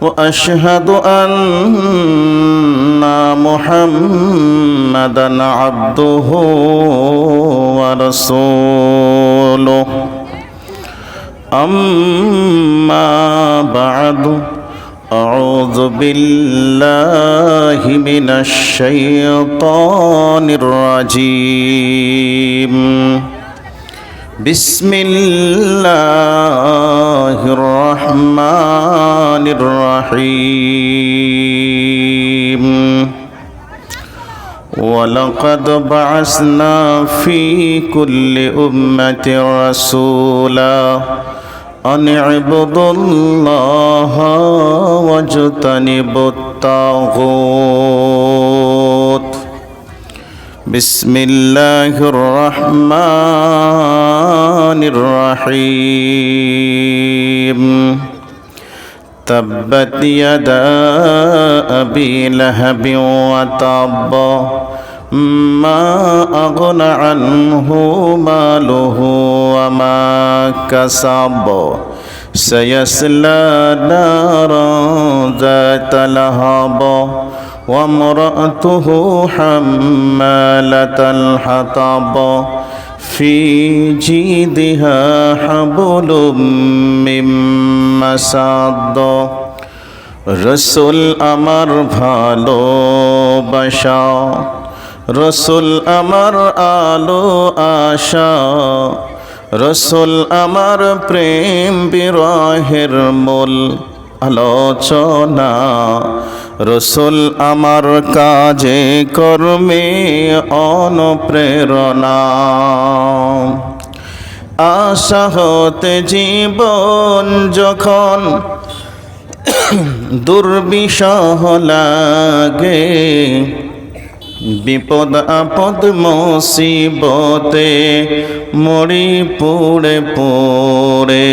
وأشهد أن محمدًا عبده ورسوله أما بعد أعوذ بالله من الشيطان الرجيم بسم الله الرحمن الرحيم ولقد بعثنا في كل أمة رسولا أن اعبدوا الله واجتنبوا الطاغوت بسم الله الرحمن الرحيم تبت يدا أبي لهب وتب ما أغنى عنه ماله وما كسب سيصلى نارا ذات لهب وامرأته حمالة الحطب في جيدها حبل من مسد রসুল আমার ভালোবাসা রসুল আমার আলো আশা রসুল আমার প্রেম বিরহের মূল আলোচনা রসুল আমার কাজে কর্মে অনুপ্রেরণা আশা হতে জীবন যখন দুর্বিষহ লাগে বিপদ আপদ মুসিবতে মরি পুড়ে পুড়ে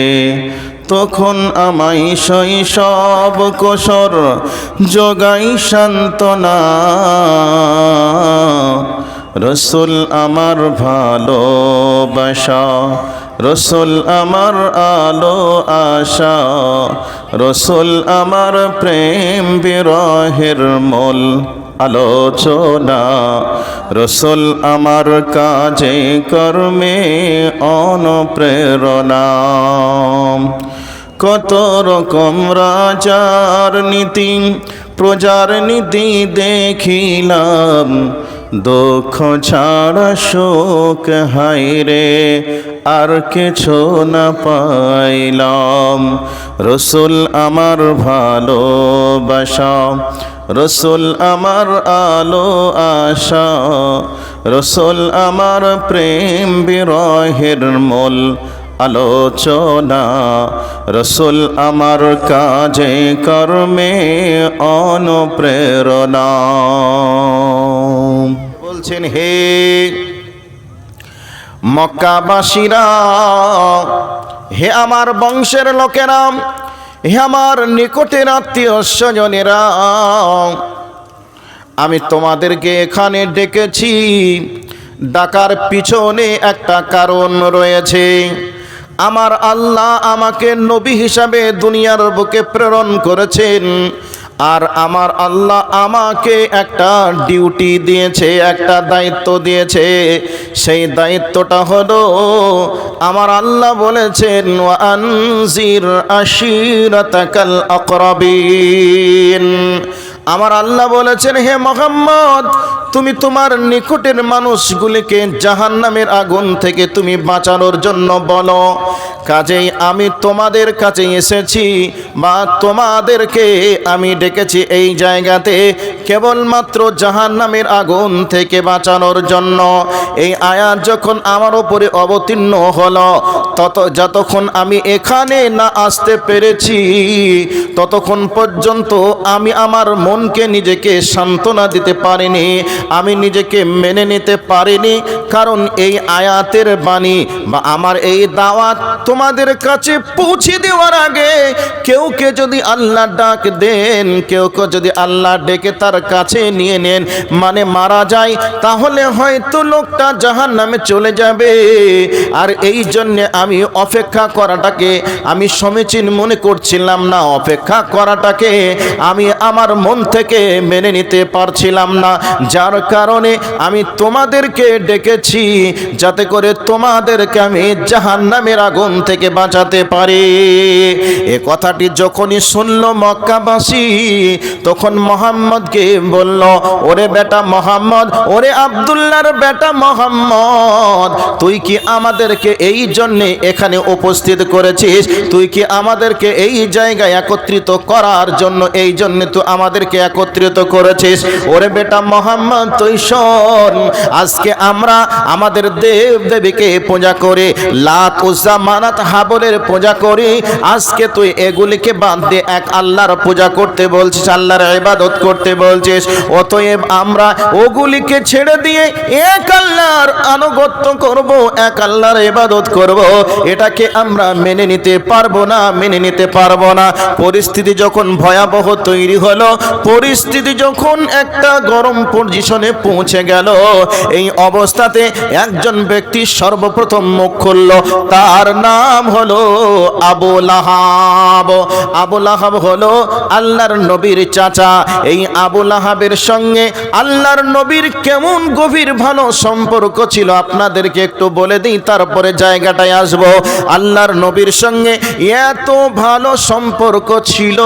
তখন আমায় শৈশব কোশর যোগাই সান্ত্বনা রসুল আমার ভালোবাসা রসুল আমার আলো আশা রসুল আমার প্রেম বিরহের মূল আলোচনা রসুল আমার কাজে কর্মে অনুপ্রেরণা কত রকম রাজার নীতি প্রজার নীতি দেখিলাম দুঃখ ছাড়া শোক হায়রে আর কিছু না পাইলাম রসুল আমার ভালোবাসা রসুল আমার আলো আশা রসুল আমার প্রেম বিরহের মূল আলোচনা রসুল আমার কাজে কর্মে অনুপ্রেরণা বলছেন হে মক্কাবাসীরা হে আমার বংশের লোকেরা হে আমার নিকটের আত্মীয় স্বজনেরা আমি তোমাদেরকে এখানে ডেকেছি ডাকার পিছনে একটা কারণ রয়েছে আমার আল্লাহ আমাকে নবী হিসাবে দুনিয়ার বুকে প্রেরণ করেছেন আর আমার আল্লাহ আমাকে একটা ডিউটি দিয়েছে একটা দায়িত্ব দিয়েছে সেই দায়িত্বটা হলো আমার আল্লাহ বলেছেন ওয়া আনজির আশিরাতাকাল আকরাবিন আমার আল্লাহ বলেছেন হে মুহাম্মদ তুমি তোমার নিকটের মানুষগুলিকে জাহান্নামের আগুন থেকে তুমি বাঁচানোর জন্য বলো কাজেই আমি তোমাদের কাছে এসেছি বা তোমাদেরকে আমি ডেকেছি এই জায়গাতে কেবলমাত্র জাহান্নামের আগুন থেকে বাঁচানোর জন্য এই আয়াত যখন আমার উপরে অবতীর্ণ হলো যতক্ষণ আমি এখানে না আসতে পেরেছি ততক্ষণ পর্যন্ত আমি আমার মনকে নিজেকে সান্ত্বনা দিতে পারিনি আমি নিজেকে মেনে নিতে পারিনি কারণ এই আয়াতের বাণী বা আমার এই দাওয়াত তোমাদের কাছে পৌঁছে দেওয়ার আগে কেউ যদি আল্লাহ ডাক দেন কেউ যদি আল্লাহ ডেকে তার কাছে নিয়ে নেন মানে মারা যায় তাহলে হয়তো লোকটা জাহান্নামে চলে যাবে আর এই জন্য আমি অপেক্ষা করাটাকে আমি সমীচীন মনে করছিলাম না অপেক্ষা ভিক্ষা করাটাকে আমি আমার মন থেকে মেনে নিতে পারছিলাম না, যার কারণে আমি তোমাদেরকে ডেকেছি যাতে করে তোমাদেরকে আমি জাহান্নামের আগুন থেকে বাঁচাতে পারি। এ কথাটি যখনই শুনল মক্কাবাসী, তখন মুহাম্মদকে বলল, ওরে বেটা মুহাম্মদ, ওরে আব্দুল্লাহর বেটা মুহাম্মদ, তুই কি আমাদেরকে এই জন্যে এখানে উপস্থিত করেছিস? তুই কি আমাদেরকে এই জায়গায় একত্রিত করার জন্য, এই জন্য তুই আমাদেরকে একত্রিত করেছিস? ওরে বেটা মুহাম্মদ, তুই শোন, আজকে আমরা আমাদের দেব দেবীকে পূজা করি, লাত উজ্জা মানাত হাবলের পূজা করি। আজকে তুই এগুলিকে বাদ দিয়ে এক আল্লাহর পূজা করতে বলছিস, আল্লাহর ইবাদত করতে বলছিস। অতএব আমরা ওগুলিকে ছেড়ে দিয়ে এক আল্লাহর আনুগত্য করব, এক আল্লাহর ইবাদত করব। এটাকে আমরা মেনে নিতে পারবো না, মেনে নিতে পারবো না। পরিস্থিতি যখন ভয়াবহ তৈরি হলো, পরিস্থিতি যখন একটা গরম পজিশনে পৌঁছে গেল, এই অবস্থাতে একজন ব্যক্তি সর্বপ্রথম মুখ খুলল, তার নাম হলো আবু লাহাব। আবু লাহাব হলো আল্লাহর নবীর চাচা। এই আবু লাহাবের সঙ্গে আল্লাহর নবীর কেমন গভীর ভালো সম্পর্ক ছিল আপনাদেরকে একটু বলে দিই, তারপরে জায়গাটায় আসব। আল্লাহর নবীর সঙ্গে এত ভালো সম্পর্ক ছিল,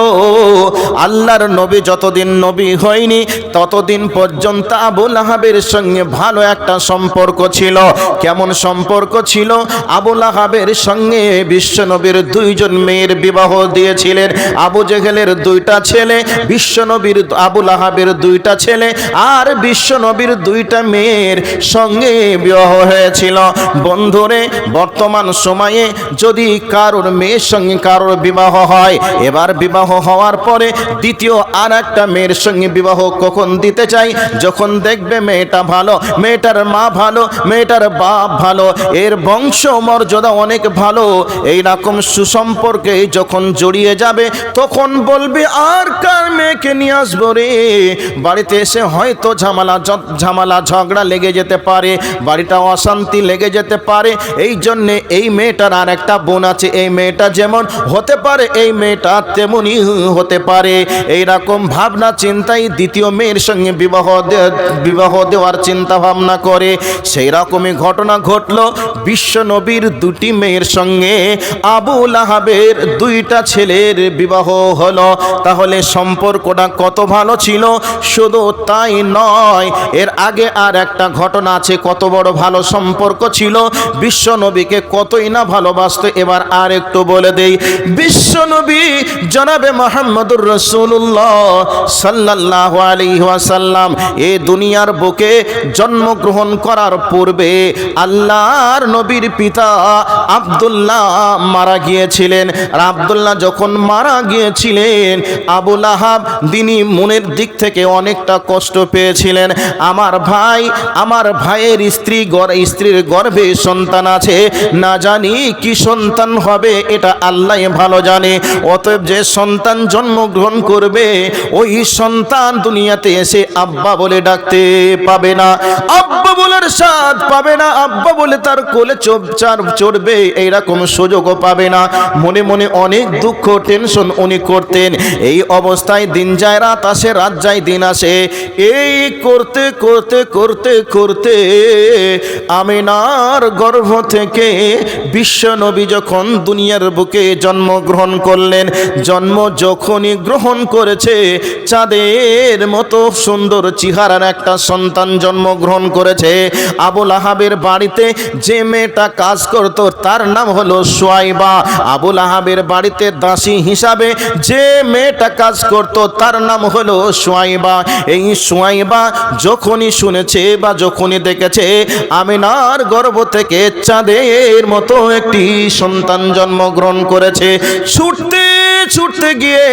আল্লাহর নবী যতদিন নবী হয়নি ততদিন পর্যন্ত আবু লাহাবের সঙ্গে ভালো একটা সম্পর্ক ছিল। কেমন সম্পর্ক ছিল? আবু লাহাবের সঙ্গে বিশ্বনবীর দুইজন মেয়ের বিবাহ দিয়েছিলেন। আবু জেহেলের দুইটা ছেলে, বিশ্বনবীর আবু লাহাবের দুইটা ছেলে, আর বিশ্বনবীর দুইটা মেয়ের সঙ্গে বিবাহ হয়েছিল। বন্ধুরে, বর্তমান সময়ে যদি কারোর মেয়ের সঙ্গে কারোর বিবাহ হয়, এবার বিবাহ হওয়ার পরে দ্বিতীয় আর একটা মেয়ের সঙ্গে বিবাহ কখন দিতে চাই? যখন দেখবে মেয়েটা ভালো, মেয়েটার মা ভালো, মেয়েটার বাপ ভালো, এর বংশ মর্যাদা অনেক ভালো, এই রকম সুসম্পর্কে যখন জড়িয়ে যাবে, তখন বলবে আর কার মেয়েকে নিয়ে আসবো রে? বাড়িতে এসে হয়তো ঝামেলা ঝগড়া লেগে যেতে পারে, বাড়িটা অশান্তি লেগে যেতে পারে। এই জন্যে এই মেয়েটার আর একটা বোন আছে, এই মেয়েটা যেমন হতে পারে এই মেয়েটা তেমনই হতে পারে। এই রকম ভাবনা চিন্তাই দ্বিতীয় মেয়ের সঙ্গে বিবাহ দেওয়ার চিন্তা ভাবনা করে। সেই রকমই ঘটনা ঘটলো বিশ্ব নবীর দুটি মেয়ের সঙ্গে আবু লাহাবের দুইটা ছেলের বিবাহ হলো। তাহলে সম্পর্কটা কত ভালো ছিল! শুধু তাই নয়, এর আগে আর একটা ঘটনা আছে, কত বড় ভালো সম্পর্ক ছিল, বিশ্ব নবীকে কতই না ভালোবাসতো। এবার আর একটু বলে দেই, বিশ্ব নবী জনাবে মুহাম্মদুর রাসূলুল্লাহ সাল্লাল্লাহু আলাইহি ওয়াসাল্লাম এই দুনিয়ার বুকে জন্মগ্রহণ করার পূর্বে আল্লাহর নবীর পিতা আব্দুল্লাহ মারা গিয়েছিলেন। আর আব্দুল্লাহ যখন মারা গিয়েছিলেন, আবু লাহাব তিনি মনের দিক থেকে অনেকটা কষ্ট পেয়েছিলেন। আমার ভাইয়ের স্ত্রীর গর্ভে সন্তান আছে, না জানি কি সন্তান হবে, এটা আল্লাহ ভালো জানে। অতএব যে সন্তান জন্মগ্রহণ করবে, ওই সন্তান দুনিয়াতে এসে আব্বা বলে ডাকতে পাবে না, আব্বা বলার স্বাদ পাবে না, আব্বা বলে তার কোলে চড়বে এইরকম সুযোগও পাবে না। মনে মনে অনেক দুঃখ টেনশন উনি করতেন। এই অবস্থায় দিন যায় রাত আসে, রাত যায় দিন আসে, এই করতে করতে করতে করতে আমিনার গর্ভ থেকে বিশ্ব নবী যখন দুনিয়ার বুকে জন্মগ্রহণ করলেন, জন্ম যখনই গ্রহণ করেছে, চাঁদের মতো সুন্দর চেহারার একটা সন্তান জন্মগ্রহণ করেছে। আবু লাহাবের বাড়িতে যে মেয়েটা কাজ করত তার নাম হলো সুয়াইবা। আবু লাহাবের বাড়িতে দাসী হিসাবে যে মেয়েটা কাজ করত তার নাম হলো সুয়াইবা। এই সুয়াইবা যখনই শুনেছে বা যখনই দেখেছে আমিনার গর্ভ থেকে চাঁদের মতো একটি সন্তান জন্মগ্রহণ করেছে, ছুটতে ছুটতে গিয়ে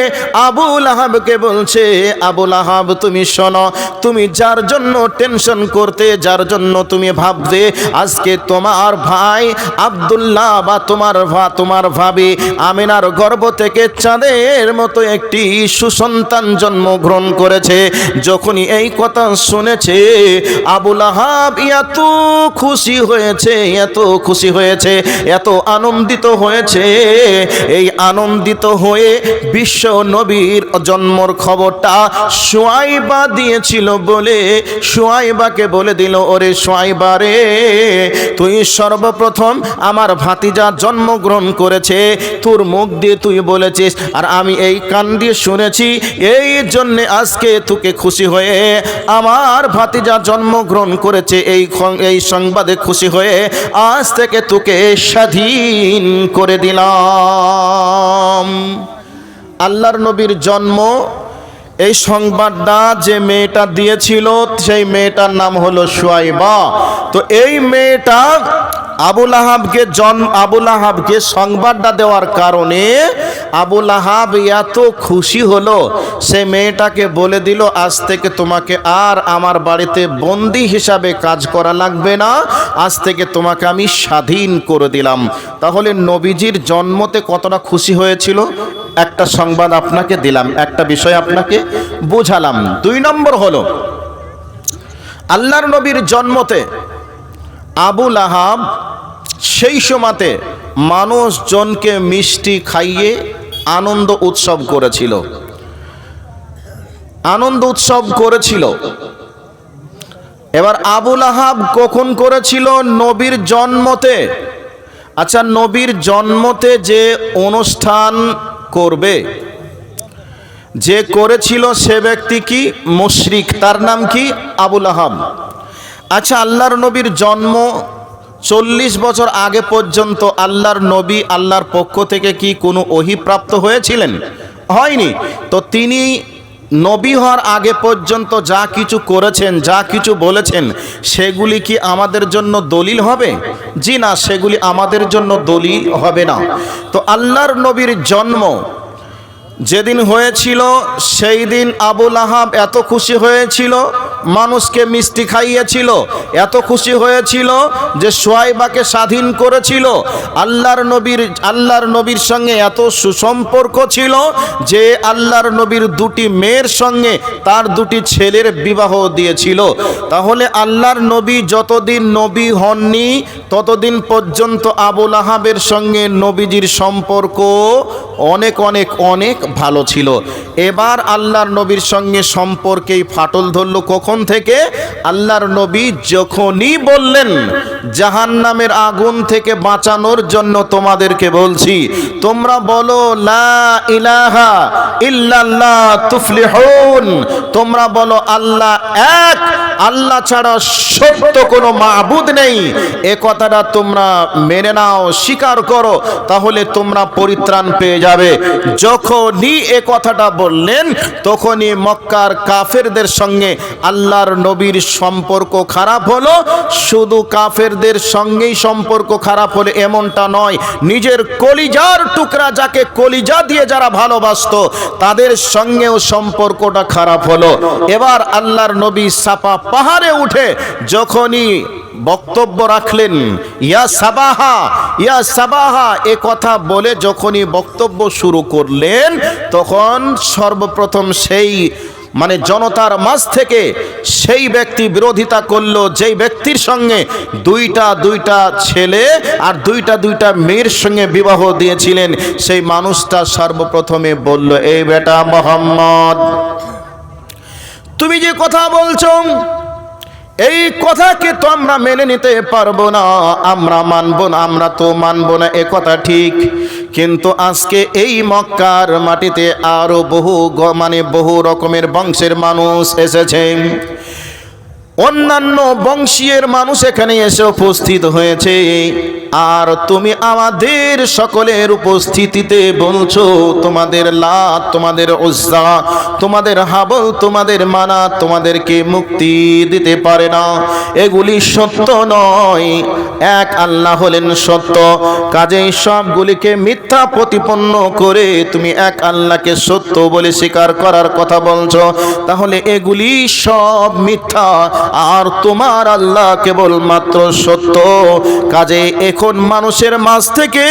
আবু লাহাবকে বলছে, আবু লাহাব তুমি শোনো, তুমি যার জন্য টেনশন করতে, যার জন্য তুমি ভাবতে, আজকে তোমার ভাই আব্দুল্লাহ বা তোমার ভাবি আমিনার গর্ভ থেকে চাঁদের মতো একটি সুসন্তান জন্মগ্রহণ করেছে। যখনই এই কথা শুনেছে আবু লাহাব এত খুশি হয়েছে, এত খুশি হয়েছে, এত আনন্দিত হয়েছে। এই আনন্দিত হয়ে বিশ্ব নবীর জন্মর খবরটা শুয়াইবা দিয়েছিল বলে শুয়াইবাকে বলে দিল, ওরে শুয়াইবা রে, তুই সর্বপ্রথম আমার ভাতিজা জন্মগ্রহণ করেছে, তোর মুখ দিয়ে তুই বলেছিস আর আমি এই কান দিয়ে শুনেছি, এই জন্যে আজকে তোকে খুশি হয়ে আমার ভাতিজা জন্মগ্রহণ করেছে এই সংবাদে খুশি হয়ে আজ থেকে তোকে স্বাধীন করে দিলাম। আল্লাহর নবীর জন্ম এই সংবাদটা যে মেয়েটা দিয়েছিল সেই মেয়েটার নাম হলো শুয়াইবা। তো এই মেয়েটা আবুল আহাবকে সংবাদটা দেওয়ার কারণে আবুল আহাব এত খুশি হলো, সে মেয়েটাকে বলে দিল, আজ থেকে তোমাকে আর আমার বাড়িতে বন্দি হিসাবে কাজ করা লাগবে না, আজ থেকে তোমাকে আমি স্বাধীন করে দিলাম। তাহলে নবীজির জন্মতে কতটা খুশি হয়েছিল একটা সংবাদ আপনাকে দিলাম, একটা বিষয় আপনাকে বোঝালাম। 2 নম্বর হলো আল্লাহর নবীর জন্মতে আবুল আহাব সেই সময়তে মানুষজনকে মিষ্টি খাইয়ে আনন্দ উৎসব করেছিল। এবার আবুল আহাব কখন করেছিল? নবীর জন্মতে। আচ্ছা, নবীর জন্মতে যে অনুষ্ঠান করবে, যে করেছিল সে ব্যক্তি কি? মুশরিক। তার নাম কি? আবুল আহাব। আচ্ছা, আল্লাহর নবীর জন্ম 40 বছর আগে পর্যন্ত আল্লাহর নবী আল্লাহর পক্ষ থেকে কি কোনো ওহী প্রাপ্ত হয়েছিলেন? হয়নি। তো তিনি নবী হওয়ার আগে পর্যন্ত যা কিছু করেছেন, যা কিছু বলেছেন, সেগুলি কি আমাদের জন্য দলিল হবে? জি না, সেগুলি আমাদের জন্য দলিল হবে না। তো আল্লাহর নবীর জন্ম যেদিন হয়েছিল সেই দিন আবুল আহাব এত খুশি হয়েছিল, মানুষকে মিষ্টি খাইয়েছিল, এত খুশি হয়েছিল যে শুয়াইবাকে স্বাধীন করেছিল। আল্লাহর নবীর সঙ্গে এত সুসম্পর্ক ছিল যে আল্লাহর নবীর 2টি মেয়ের সঙ্গে তার 2টি ছেলের বিবাহ দিয়েছিল। তাহলে আল্লাহর নবী যতদিন নবী হননি ততদিন পর্যন্ত আবুল আহাবের সঙ্গে নবীজির সম্পর্ক অনেক অনেক অনেক ভালো ছিল। এবার আল্লাহর নবীর সঙ্গে সম্পর্কেই ফাটল ধরল। কখন থেকে? আল্লাহর নবী যখনই বললেন জাহান্নামের আগুন থেকে বাঁচানোর জন্য তোমাদেরকে বলছি, তোমরা বলো লা ইলাহা ইল্লাল্লাহ তুফলিহুন, তোমরা বলো আল্লাহ এক, আল্লাহ ছাড়া সত্য কোনো মাবুদ নেই, এ কথাটা তোমরা মেনে নাও, স্বীকার করো, তাহলে তোমরা পরিত্রাণ পেয়ে যাবে। যখনই এ কথাটা বললেন তখনই মক্কার কাফেরদের সঙ্গে আল্লাহর নবীর সম্পর্ক খারাপ হলো। শুধু কাফেরদের সঙ্গেই সম্পর্ক খারাপ হলো এমনটা নয়, নিজের কলিজার টুকরা, যাকে কলিজা দিয়ে যারা ভালোবাসতো, তাদের সঙ্গেও সম্পর্কটা খারাপ হলো। এবার আল্লাহর নবী সাফা পাহাড়ে উঠে যখনই বক্তব্য রাখলেন, ইয়া সাবাহা ইয়া সাবাহা এ কথা বলে যখনই বক্তব্য শুরু করলেন, তখন সর্বপ্রথম সেই জনতার মাঝ থেকে সেই ব্যক্তি বিরোধিতা করলো যেই ব্যক্তির সঙ্গে দুইটা ছেলে আর দুইটা মেয়ের সঙ্গে বিবাহ দিয়েছিলেন। সেই মানুষটা সর্বপ্রথমে বলল, এই বেটা মোহাম্মদ, তুমি যে কথা বলছো এই কথাকে তো আমরা মেনে নিতে পারবো না, আমরা মানবো না, আমরা তো মানবো না, এ কথা ঠিক। কিন্তু আজকে এই মক্কার মাটিতে আরো বহু রকমের বংশের মানুষ এসেছে, অন্যান্য বংশীয়ের মানুষ এখানে এসে উপস্থিত হয়েছে, আর তুমি আমাদের সকলের উপস্থিতিতে বলছো তোমাদের লাত, তোমাদের উজ্জা, তোমাদের হাবল, তোমাদের মানাত তোমাদেরকে মুক্তি দিতে পারে না। এগুলি সত্য নয়, এক আল্লাহ হলেন সত্য, কাজেই সবগুলিকে মিথ্যা প্রতিপন্ন করে তুমি এক আল্লাহকে সত্য বলে স্বীকার করার কথা বলছো। তাহলে এগুলি সব মিথ্যা, আর তোমার আল্লাহ কেবল মাত্র সত্য। কাজে এখন মানুষের মাঝ থেকে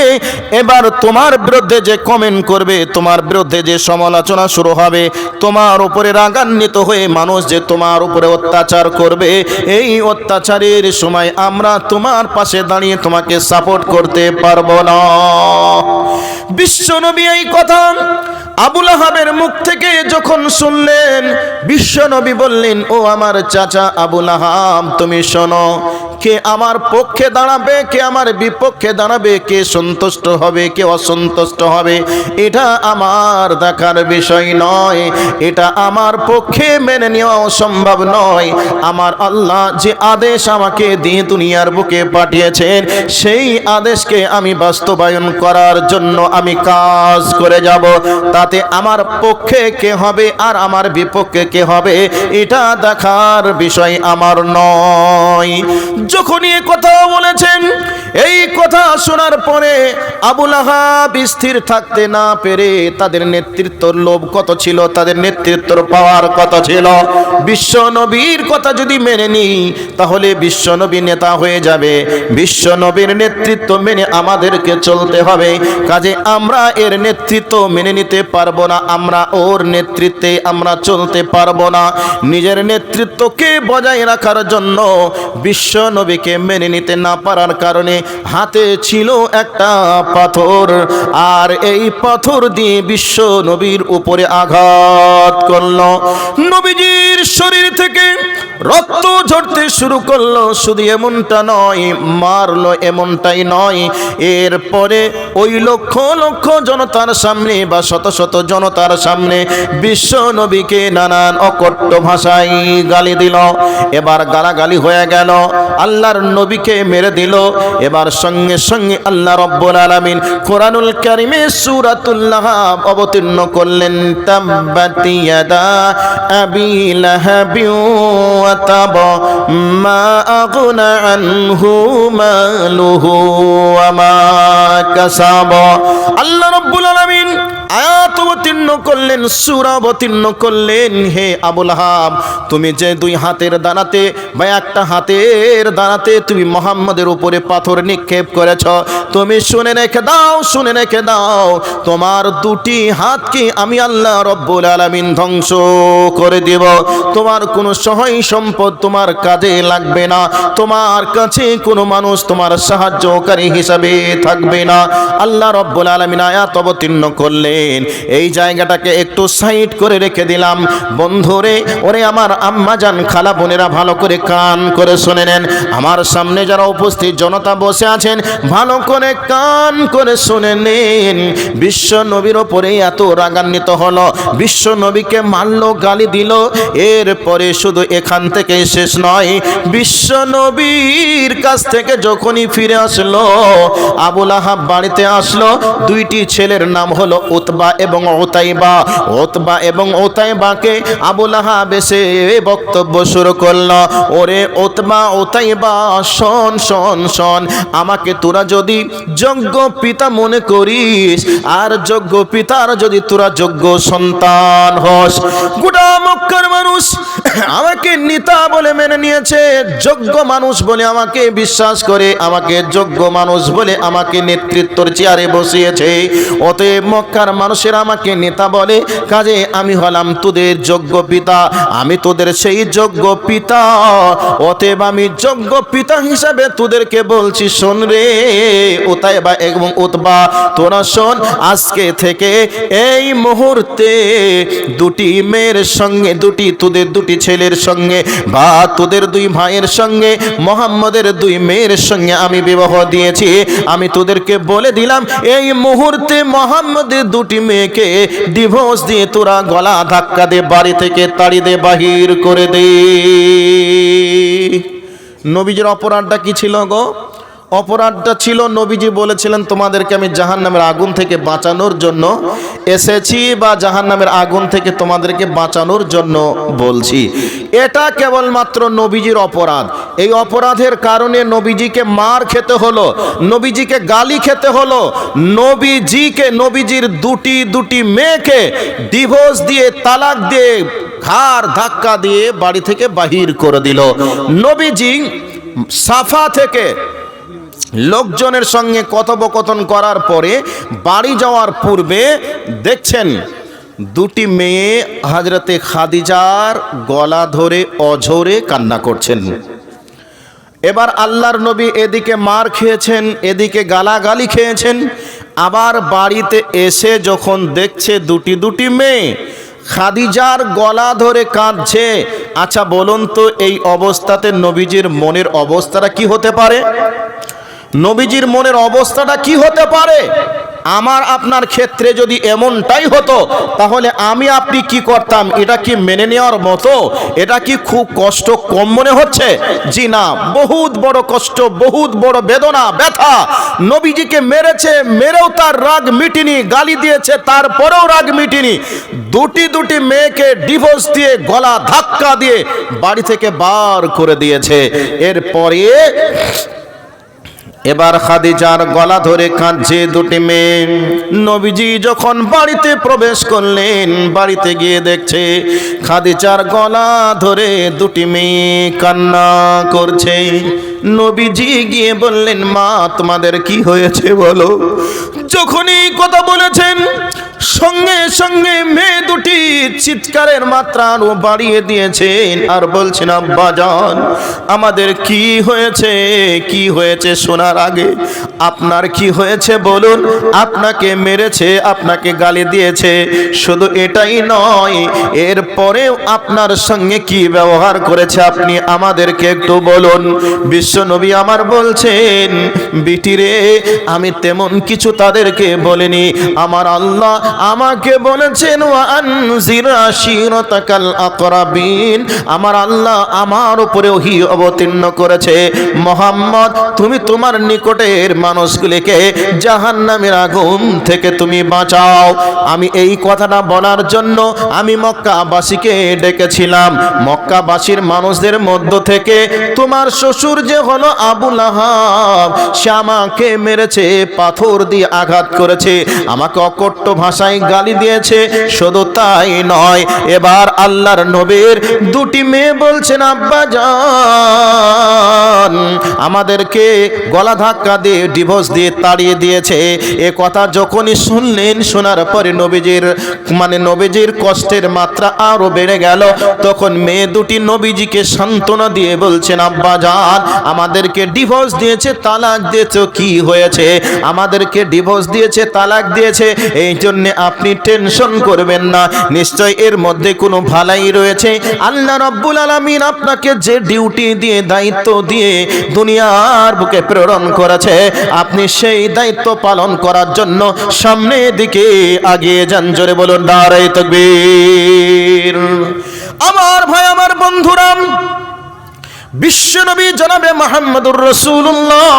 এবার তোমার বিরুদ্ধে যে কমেন্ট করবে, তোমার বিরুদ্ধে যে সমালোচনা শুরু হবে, তোমার উপরে রাগান্বিত হয়ে মানুষ যে তোমার উপরে অত্যাচার করবে, এই অত্যাচারের সময় আমরা তোমার পাশে দাঁড়িয়ে তোমাকে সাপোর্ট করতে পারবো না। বিশ্বনবী এই কথা আবু লাহাবের মুখ থেকে যখন শুনলেন, বিশ্বনবী বললেন, ও আমার চাচা আবু লাহাব, তুমি শোনো, কে আমার পক্ষে দাঁড়াবে, কে আমার বিপক্ষে দাঁড়াবে, কে সন্তুষ্ট হবে, কে অসন্তুষ্ট হবে, এটা আমার দেখার বিষয় নয়, এটা আমার পক্ষে মেনে নেওয়া সম্ভব নয়। আমার আল্লাহ যে আদেশ আমাকে দিয়ে দুনিয়ার বুকে পাঠিয়েছেন, সেই আদেশকে আমি বাস্তবায়ন করার জন্য আমি কাজ করে যাব। তাতে আমার পক্ষে কে হবে আর আমার বিপক্ষে কে হবে, এটা দেখার বিষয় আমার নয়। যখনই এই কথা বলেছেন, এই কথা শোনার পরে আবু লাহাব স্থির থাকতে না পেরে, তাদের নেতৃত্বর লোভ কত ছিল, তাদের নেতৃত্বর পাওয়ার কত ছিল। বিশ্ব নবীর কথা যদি মেনে নিই, তাহলে বিশ্ব নবী নেতা হয়ে যাবে। বিশ্ব নবীর নেতৃত্ব মেনে আমাদেরকে চলতে হবে। কাজে আমরা এর নেতৃত্ব মেনে নিতে পারবো না, আমরা ওর নেতৃত্বে আমরা চলতে পারবো না। নিজের নেতৃত্বকে বজায় রাখার জন্য বিশ্ব নবীকে মেনে নিতে না পারার কারণে হাতে ছিল একটা পাথর, আর এই পাথর দিয়ে বিশ্ব নবীর উপরে আঘাত করলো। নবীজির শরীর থেকে রক্ত ঝরতে শুরু করলো। শুধু এমনটা নয়, মারলো এমনটাই নয়, এরপরে ওই লক্ষ লক্ষ জনতার সামনে বা শত শত জনতার সামনে বিশ্ব নবীকে নানান অকট্য ভাষায় গালি দিল। এবার গালাগালি হয়ে গেল, আল্লাহর নবীকে মেরে দিল। এবার সঙ্গে সঙ্গে আল্লাহ রব্বুল আলামিন কোরআনুল কারীমে সূরাতুল লাহাব অবতীর্ণ করলেন, তাব্বাত ইয়াদা আবি লাহাবি ওয়া তাব মা আগনা আনহু মালুহু ওয়া মা কাসাব। আল্লাহ রব্বুল আলামিন আয়াত অবতীর্ণ করলেন, সূরা অবতীর্ণ করলেন, হে আবু লাহাব, তুমি যে দুই হাতের দানাতে বা একটা হাতের দানাতে তুমি মুহাম্মাদের উপরে পাথর নিক্ষেপ করেছ, তুমি শুনে রেখে দাও, শুনে রেখে দাও, তোমার দুটি হাতকে আমি আল্লাহ রব্বুল আলামিন ধ্বংস করে দেব। তোমার কোনো সহায় সম্পদ তোমার কাজে লাগবে না, তোমার কাছে কোনো মানুষ তোমার সাহায্যকারী হিসাবে থাকবে না। আল্লাহ রব্বুল আলামিন আয়াত অবতীর্ণ করলেন। এই জায়গাটাকে একটু সাইড করে রেখে দিলাম। বন্ধুরে, ওরে আমার আম্মা জান, খালা বোনেরা, ভালো করে কান করে শুনে নেন। আমার সামনে যারা উপস্থিত জনতা বসে আছেন, ভালো করে কান করে শুনে নেন। বিশ্ব নবীর ওপরে এত রাগান্বিত হলো, বিশ্ব নবীকে মারলো, গালি দিল। এরপরে শুধু এখান থেকে শেষ নয়, বিশ্ব নবীর কাছ থেকে যখনই ফিরে আসলো, আবু লাহাব বাড়িতে আসলো। দুইটি ছেলের নাম হলো উতবা এবং উতাইবা। উতবা এবং উতাইবাকে আবু লাহাব এসে বক্তব্য শুরু করলো, ওরে উতবা উতাইবা, শোন শোন শোন, আমাকে তোরা যদি যোগ্য পিতা মনে করিস, আর যোগ্য পিতার যদি তোরা যোগ্য সন্তান হস, গোটা মক্কার মানুষ আমাকে নেতা বলে মেনে নিয়েছে, যোগ্য মানুষ বলে আমাকে বিশ্বাস করে, আমাকে যোগ্য মানুষ বলে আমাকে নেতৃত্বর চেয়ারে বসিয়েছে। অতএব মক্কার মানুষের আমাকে নেতা বলে, কাজে আমি হলাম তোদের যোগ্য পিতা, আমি তোদের সেই যোগ্য পিতা। অতএব আমি যোগ্য পিতা হিসাবে তোদেরকে বলছি, শোন রে উতাইবা এবং উতবা, তোরা শোন, আজকে থেকে এই মুহূর্তে দুটি মেয়ের সঙ্গে, তোদের দুটি ছেলের সঙ্গে বা তোদের দুই ভাইয়ের সঙ্গে মুহাম্মাদের দুই মেয়ের সঙ্গে আমি বিবাহ দিয়েছি। আমি তোদেরকে বলে দিলাম, এই মুহূর্তে মুহাম্মাদের দুটি মেয়েকে ডিভোর্স দিয়ে তোরা গলা ধাক্কা দে, বাড়ি থেকে তাড়ি দে, বাহির করে দে। নবীজির অপরাধটা কি ছিল গো? অপরাধটা ছিল, নবীজি বলেছিলেন, তোমাদেরকে আমি জাহান্নামের আগুন থেকে বাঁচানোর জন্য এসেছি, বা জাহান্নামের আগুন থেকে তোমাদেরকে বাঁচানোর জন্য বলছি। এটা কেবলমাত্র নবীজির অপরাধ। এই অপরাধের কারণে নবীজিকে মার খেতে হলো, নবীজিকে গালি খেতে হলো, নবীজির দুটি মেয়েকে ডিভোর্স দিয়ে, তালাক দিয়ে, ঘাড় ধাক্কা দিয়ে বাড়ি থেকে বাহির করে দিল। নবীজি সাফা থেকে লোকজনের সঙ্গে কথোপকথন করার পরে বাড়ি যাওয়ার পূর্বে দেখছেন দুটি মেয়ে হযরতে খাদিজার গলা ধরে অঝরে কান্না করছেন। এবার আল্লাহর নবী এদিকে মার খেয়েছেন, এদিকে গালাগালি খেয়েছেন, আবার বাড়িতে এসে যখন দেখছে দুটি মেয়ে খাদিজার গলা ধরে কাঁদছে। আচ্ছা বলুন তো, এই অবস্থাতে নবীজির মনের অবস্থাটা কি হতে পারে? নবীজির মনের অবস্থাটা কি হতে পারে? আমার আপনার ক্ষেত্রে যদি এমনটাই হতো তাহলে আমি আপনি কি করতাম? এটা কি মেনে নেওয়ার মতো? এটা কি খুব কষ্ট কম মনে হচ্ছে? জি না, বহুত বড় কষ্ট, বহুত বড় বেদনা, ব্যথা। নবীজিকে মেরেছে, মেরেও তার রাগ মিটেনি, গালি দিয়েছে তারপরেও রাগ মিটেনি। দুটি মেয়েকে ডিভোর্স দিয়ে, গলা ধাক্কা দিয়ে বাড়ি থেকে বার করে দিয়েছে। এরপরে এবার খাদিজার গলা ধরে কাঁদছে দুটি মেয়ে। নবীজি যখন বাড়িতে প্রবেশ করলেন, বাড়িতে গিয়ে দেখছে খাদিজার গলা ধরে দুটি মেয়ে কান্না করছে। নবীজি গিয়ে বললেন, মা তোমাদের কি হয়েছে বলো। যখনই কথা বলেছেন সঙ্গে সঙ্গে মেয়ে দুটি চিৎকারের মাত্রা আরো বাড়িয়ে দিয়েছেন আর বলছেন, আব্বাজান আমাদের কি হয়েছে, কি হয়েছে শোনার আগে আপনার কি হয়েছে বলুন। আপনাকে মেরেছে, আপনাকে গালি দিয়েছে, শুধু এটাই নয়, এরপরেও আপনার সঙ্গে কি ব্যবহার করেছে আপনি আমাদেরকে একটু বলুন। বিশ্বনবী আমার বলছেন, বিটিরে আমি তেমন কিছু তাদেরকে বলিনি, আমার আল্লাহ আমাকে বলেছেন ওয়ানজির আশিরাতাকাল আকরাবিন। আমার আল্লাহ আমার উপরে ওহী অবতীর্ণ করেছে, মুহাম্মদ তুমি তোমার নিকটের মানুষগুলিকে জাহান্নামের আগুন থেকে তুমি বাঁচাও। আমি এই কথাটা বলার জন্য আমি মক্কাবাসীকে ডেকেছিলাম। মক্কাবাসীর মানুষদের মধ্য থেকে তোমার শ্বশুর যে হলো আবু লাহাব, সে আমাকে মেরেছে, পাথর দিয়ে আঘাত করেছে, আমাকে অকট্য ভাষায় গালি দিয়েছে। শুধু তাই নয়, এবার আল্লাহর নবীর দুটি মেয়ে বলছেন, আব্বাজান আমাদেরকে গলা ধাক্কা দিয়ে ডিভোর্স দিয়ে তাড়িয়ে দিয়েছে। এ কথা যখনই শুনলেন, শোনার পরে নবীজির কষ্টের মাত্রা আরো বেড়ে গেল। তখন মেয়ে দুটি নবীজিকে সান্ত্বনা দিয়ে বলছেন, আব্বাজান আমাদেরকে ডিভোর্স দিয়েছে, তালাক দিয়েছে, কি হয়েছে? আমাদেরকে ডিভোর্স দিয়েছে, তালাক দিয়েছে, এই জন্য আপনি টেনশন করবেন না, নিশ্চয় এর মধ্যে কোনো ভালাই রয়েছে। আল্লাহ রাব্বুল আলামিন আপনাকে যে ডিউটি দিয়ে, দায়িত্ব দিয়ে দুনিয়ার বুকে প্রেরণ করেছে, আপনি সেই দায়িত্ব পালন করার জন্য সামনের দিকে এগিয়ে যান। জোরে বলুন নারে তাকবীর। আমার ভাই, আমার বন্ধুরা, বিশ্বনবী জনাবে মুহাম্মদুর রাসূলুল্লাহ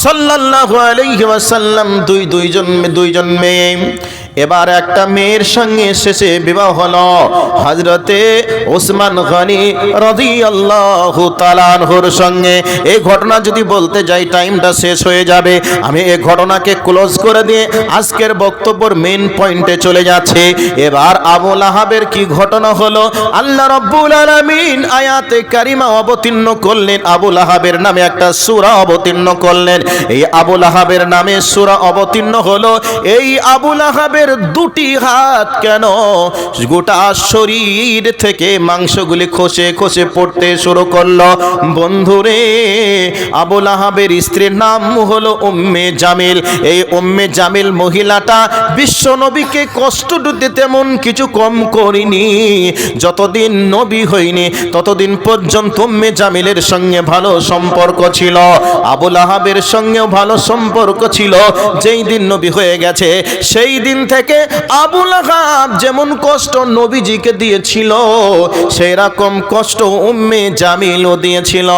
সাল্লাল্লাহু আলাইহি ওয়াসাল্লাম দুইজন মেয়ে। এবার একটা মেয়ের সঙ্গে শেষে বিবাহ হলো হযরতে ওসমান গনি রাদিয়াল্লাহু তাআলা আনহুর সঙ্গে। এই ঘটনা যদি বলতে যাই টাইমটা শেষ হয়ে যাবে। আমি এই ঘটনাকে ক্লোজ করে দিয়ে আজকের বক্তব্যের মেইন পয়েন্টে চলে যাচ্ছে। এবার আবু লাহাবের কি ঘটনা হলো, আল্লাহ রাব্বুল আলামিন আয়াতে কারিমা অবতীর্ণ করলেন, আবু লাহাবের নামে একটা সূরা অবতীর্ণ করলেন। এই আবু লাহাবের নামে সূরা অবতীর্ণ হলো। এই আবু লাহাবের দুটি হাত কেন গোটা শরীর থেকে মাংসগুলি খসে খসে পড়তে শুরু করলো। বন্ধুরে, আবু লাহাবের স্ত্রীর নাম হলো উম্মে জামিল। এই উম্মে জামিল মহিলাটা বিশ্ব নবীকে কষ্ট দিতে তেমন কিছু কম করিনি। যতদিন নবী হয়নি ততদিন পর্যন্ত উম্মে জামিলের সঙ্গে ভালো সম্পর্ক ছিল, আবু লাহাবের সঙ্গেও ভালো সম্পর্ক ছিল। যেই দিন নবী হয়ে গেছে সেই দিন থেকে আবু লাহাব যেমন কষ্ট নবীজিকে দিয়েছিল, সেই রকম কষ্ট উম্মে জামিলও দিয়েছিল।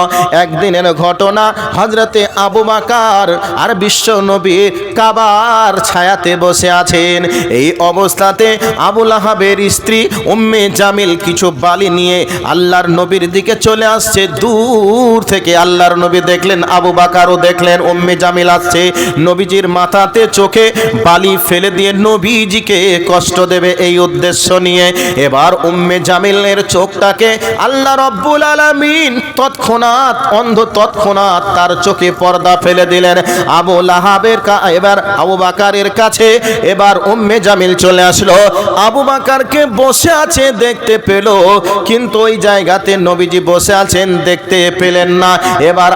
একদিনের ঘটনা, হযরতে আবু বকর আর বিশ্ব নবী কাবার ছায়াতে বসে আছেন। এই অবস্থাতে আবু লাহাবের স্ত্রী উম্মে জামিল কিছু বালি নিয়ে আল্লাহর নবীর দিকে চলে আসছে। দূর থেকে আল্লাহর নবী দেখলেন, আবু বকরও দেখলেন উম্মে জামিল আসছে। নবীজির মাথাতে চোখে বালি ফেলে দিয়ে নবী নবীজিকে কষ্ট দেবে এই উদ্দেশ্য নিয়ে এবার উম্মে জামিলের চোখটাকে আল্লাহ রাব্বুল আলামিন তৎক্ষণাৎ তার চোখে পর্দা ফেলে দিলেন। আবু লাহাবের এবার আবু বকরের কাছে এবার উম্মে জামিল চলে আসলো। আবু বকরকে বসে আছে দেখতে পেল, কিন্তু ওই জায়গাতে নবীজি বসে আছেন দেখতে পেলেন না। এবার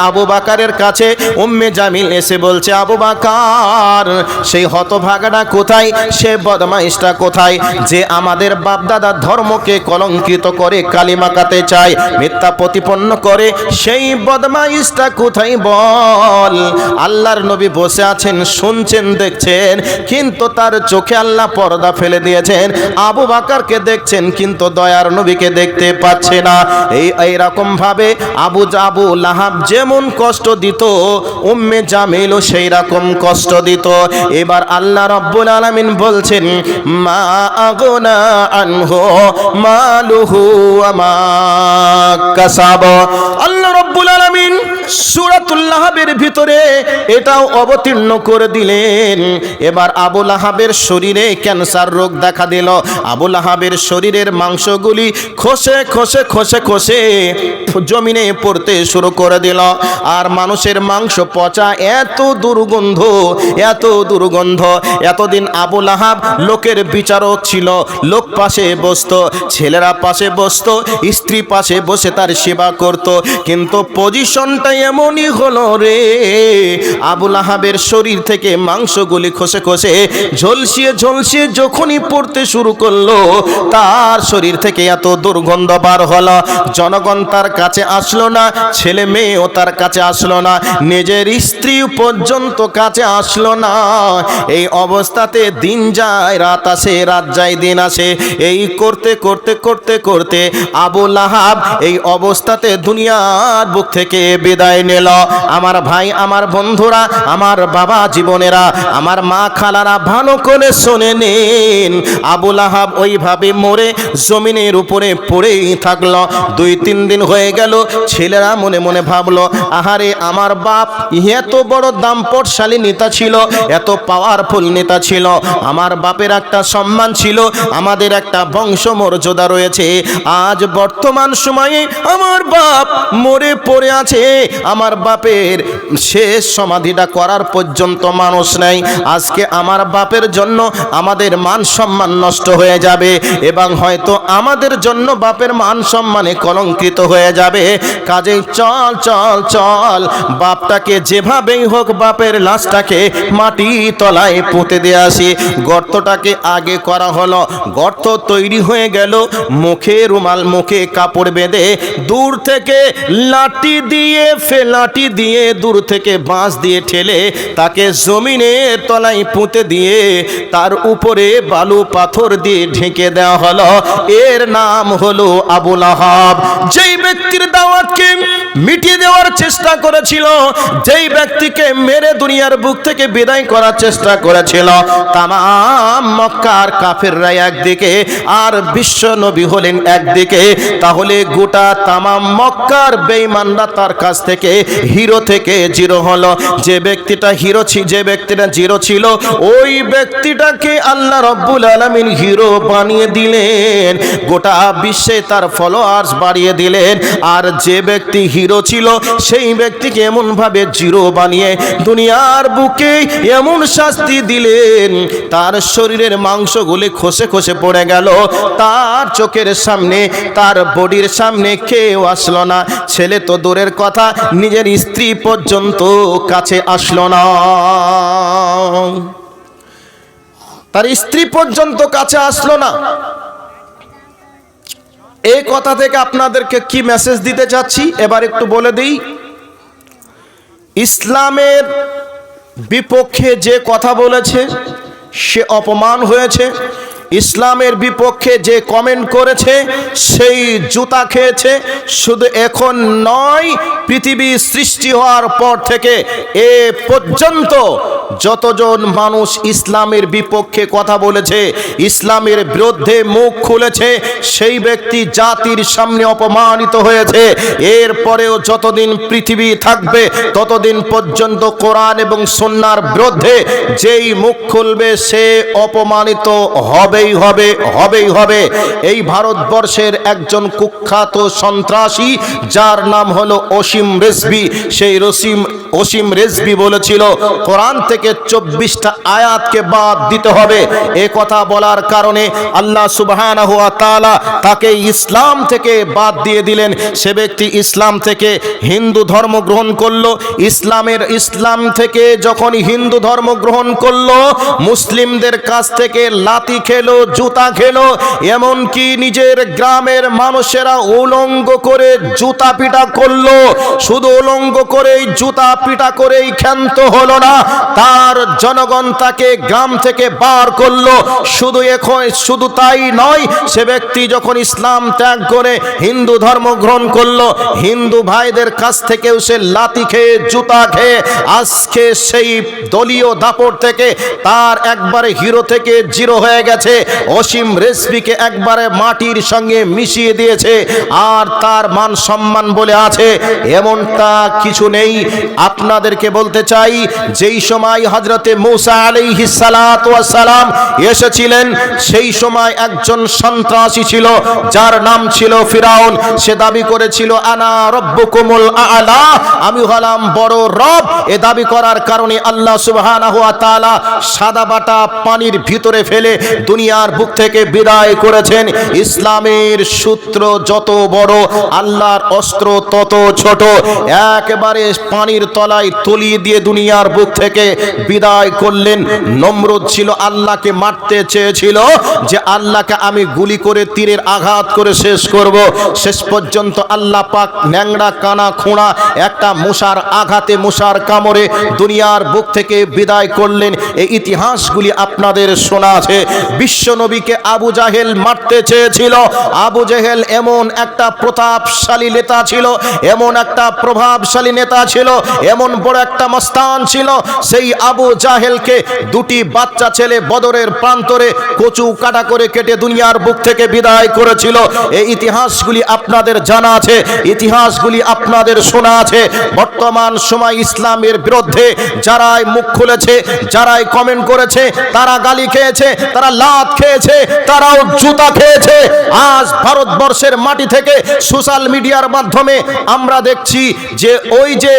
আবু বকরের কাছে উম্মে জামিল এসে বলছে, আবু বকর, সেই হতভাগাটা কোথায়, সে বদমাইশটা কোথায়, যে আমাদের বাপদাদার ধর্মকে কলঙ্কিত করে কালিমা কাতে চায়, মিথ্যা প্রতিপন্ন করে, সেই বদমাইশটা কোথায় বল। আল্লাহর নবী বসে আছেন, শুনছেন, দেখছেন, কিন্তু তার চোখে আল্লাহ পর্দা ফেলে দিয়েছেন। আবু বকরকে দেখছেন কিন্তু দয়ার নবীকে দেখতে পাচ্ছে না। এইরকম ভাবে আবু লাহাব যেমন কষ্ট দিত, উম্মে জামিলও সেই রকম কষ্ট দিত। এবার আল্লাহ রাব্বুল আলামিন বলছেন, মা আগনা আনহু মালুহু ওয়া মা কাসাব। আল্লাহ রাব্বুল আলামিন সূরাতুল লাহাবের ভিতরে এটাও অবতীর্ণ করে দিলেন। এবার আবু লাহাবের শরীরে ক্যান্সার রোগ দেখা দিল। আবু লাহাবের শরীরের মাংসগুলি খসে খসে খসে খসে জমিনে পড়তে শুরু করে দিল। আর মানুষের মাংস পচা, এত দুর্গন্ধ, এত দুর্গন্ধ। এতদিন আবু লাহাব লোকের বিচারক ছিল, লোক পাশে বসতো, ছেলেরা পাশে বসতো, স্ত্রী পাশে বসে তার সেবা করত। কিন্তু পজিশনটা এমনই হলো রে, আবু লাহাবের শরীর থেকে মাংসগুলি খসে খসে ঝলসিয়ে ঝলসিয়ে যখনই পড়তে শুরু করলো, তার শরীর থেকে এত দুর্গন্ধ বার হলো। জনগণ তার কাছে আসলো না, ছেলে মেয়েও তার কাছে আসলো না, নিজের স্ত্রী পর্যন্ত কাছে আসলো না। এই অবস্থাতে দিন যায় রাত আসে, রাত যায় দিন আসে। এই করতে করতে করতে করতে আবু লাহাব এই অবস্থাতে দুনিয়ার বুক থেকে বিদায় নিল। আমার ভাই, আমার বন্ধুরা, আমার বাবা জীবনেরা, আমার মা খালারা, ভালো করে শুনে নিন। আবু লাহাব ওইভাবে মরে জমিনের উপরে পড়েই থাকলো। 2-3 দিন হয়ে গেল। ছেলেরা মনে মনে ভাবলো, আহারে আমার বাপ এত বড় দাম্পটশালী নেতা ছিল, এত পাওয়ারফুল নেতা ছিল, আমার বাপের একটা সম্মান ছিল, আমাদের একটা বংশমর্যাদা রয়েছে। আজ বর্তমান সময়ে আমার বাপ মরে পড়ে আছে, আমার বাপের শেষ সমাধিটা করার পর্যন্ত মানুষ নেই। আজকে আমার বাপের জন্য আমাদের মান সম্মান নষ্ট হয়ে যাবে এবং হয়তো আমাদের জন্য বাপের মান সম্মানে কলঙ্কিত হয়ে যাবে। কাজেই চল চল চল, বাপটাকে যেভাবেই হোক বাপের লাশটাকে মাটি তলায় পুঁতে দিয়ে আসি। গর্তটাকে আগে করা হলো, গর্ত তৈরি হয়ে গেল। মুখে রুমাল, মুখে কাপড় বেঁধে দূর থেকে লাঠি দিয়ে দূর থেকে বাঁশ দিয়ে ঠেলে তাকে জমিনের তলায় পুঁতে দিয়ে তার উপরে বালু পাথর দিয়ে ঢেকে দেওয়া হলো। এর নাম হলো আবু লাহাব। যেই ব্যক্তির দাওয়াতকে মিটিয়ে দেওয়ার চেষ্টা করেছিল, যেই ব্যক্তিকে মেরে দুনিয়ার বুক থেকে বিদায় করার চেষ্টা করেছিল, তামাম মক্কার কাফেররা একদিকে আর বিশ্ব নবী হলেন একদিকে, তাহলে গোটা তামাম মক্কার বেঈমানরা তার কাছ থেকে হিরো থেকে জিরো হলো। যে ব্যক্তিটা জিরো ছিল, ওই ব্যক্তিটাকে আল্লাহ রাব্বুল আলামিন হিরো বানিয়ে দিলেন, গোটা বিশ্বে তার ফলোয়ার্স বাড়িয়ে দিলেন। আর যে ব্যক্তি হিরো ছিল, সেই ব্যক্তিকে এমন ভাবে জিরো বানিয়ে দুনিয়ার বুকে এমন শাস্তি দিলেন, তার শরীরের মাংসগুলি খসে খসে পড়ে গেল। তার চোখের সামনে, তার বডির সামনে কেউ আসলো না। ছেলে তো দূরের কথা, নিজের স্ত্রী পর্যন্ত কাছে আসলো না, তার স্ত্রী পর্যন্ত কাছে আসলো না। এই কথা থেকে আপনাদেরকে কি মেসেজ দিতে চাচ্ছি এবার একটু বলে দিই। ইসলামের বিপক্ষে যে কথা বলেছে সে অপমান হয়েছে, ইসলামের বিপক্ষে যে কমেন্ট করেছে সেই জুতা খেয়েছে। শুধু এখন নয়, পৃথিবী সৃষ্টি হওয়ার পর থেকে এ পর্যন্ত যতজন মানুষ ইসলামের বিপক্ষে কথা বলেছে, ইসলামের বিরুদ্ধে মুখ খুলেছে, সেই ব্যক্তি জাতির সামনে অপমানিত হয়েছে। এরপরেও যতদিন পৃথিবী থাকবে ততদিন পর্যন্ত কোরআন এবং সুন্নাহর বিরুদ্ধে যেই মুখ খুলবে সে অপমানিত হবেই হবে। এই ভারতবর্ষের একজন কুখ্যাত সন্ত্রাসী যার নাম হলো অসীম রেজভী, সেই অসীম রেজভী বলেছিল কোরআন থেকে 24টা আয়াতকে বাদ দিতে হবে। এ কথা বলার কারণে আল্লাহ সুবহানাহু ওয়া তাআলা তাকে ইসলাম থেকে বাদ দিয়ে দিলেন। সে ব্যক্তি ইসলাম থেকে হিন্দু ধর্ম গ্রহণ করলো। ইসলাম থেকে যখন হিন্দু ধর্ম গ্রহণ করলো, মুসলিমদের কাছ থেকে লাথি খেলো, জুতা খেলো, এমনকি নিজের গ্রামের মানুষেরা উলঙ্গ করে জুতা পিটা করলো। শুধু উলঙ্গ করেই জুতা পিটা করেই ক্ষান্ত হলো না, তার জনগণ তাকে গ্রাম থেকে বার করলো। শুধু তাই নয়, সে ব্যক্তি যখন ইসলাম ত্যাগ করে হিন্দু ধর্ম গ্রহণ করলো, হিন্দু ভাইদের কাছ থেকেও সে লাথি খেয়ে জুতা খেয়ে আজকে সেই দলীয় দাপট থেকে তার একবারে হিরো থেকে জিরো হয়ে গেছে। অসীম রেজভীকে একবারে মাটির সঙ্গে মিশিয়ে দিয়েছে, আর তার মান সম্মান বলে আছে এমনটা কিছু নেই। আপনাদেরকে বলতে চাই, যেই সময় হযরতে মূসা আলাইহিস সালাতু ওয়াস সালাম এসেছিলেন, সেই সময় একজন সন্ত্রাসী ছিল যার নাম ছিল ফিরাউন। সে দাবি করেছিল আনা রব্বুকুমুল আ'লা, আমি হলাম বড় রব। এ দাবি করার কারণে আল্লাহ সুবহানাহু ওয়া তাআলা সাদা বাটা পানির ভিতরে ফেলে দুনিয়ার বুক থেকে বিদায় করেছেন। ইসলামের সূত্র যত বড়, আল্লাহর অস্ত্র তত ছোট। একেবারে পানির তলায় তলিয়ে দিয়ে দুনিয়ার বুক থেকে বিদায় করলেন। নমরুদ ছিল, আল্লাহকে মারতে চেয়েছিল যে আল্লাহকে আমি গুলি করে তীরের আঘাত করে শেষ করব। শেষ পর্যন্ত আল্লাহ পাক ন্যাংড়া কানা খোঁড়া একটা মশার আঘাতে, মশার কামড়ে দুনিয়ার বুক থেকে বিদায় করলেন। এই ইতিহাসগুলি আপনাদের শোনা আছে। বিশ্ব নবীকে আবু জাহেল মারতে চেয়েছিল। আবু জাহেল এমন একটা প্রতাপশালী নেতা ছিল, এমন একটা প্রভাবশালী নেতা ছিল, এমন বড় একটা মস্তান ছিল। সেই আবু জাহেলকে দুটি বাচ্চা ছেলে বদরের প্রান্তরে কচু কাটা করে কেটে দুনিয়ার বুক থেকে বিদায় করেছিল। এই ইতিহাসগুলি আপনাদের জানা আছে, ইতিহাসগুলি আপনাদের শোনা আছে। বর্তমান সময় ইসলামের বিরুদ্ধে যারাই মুখ খুলেছে, যারাই কমেন্ট করেছে, তারা গালি খেয়েছে, তারা লাত খেয়েছে, তারাও জুতা খেয়েছে। আজ ভারতবর্ষের মাটি থেকে সোশ্যাল মিডিয়ার মাধ্যমে আমরা দেখছি যে ওই যে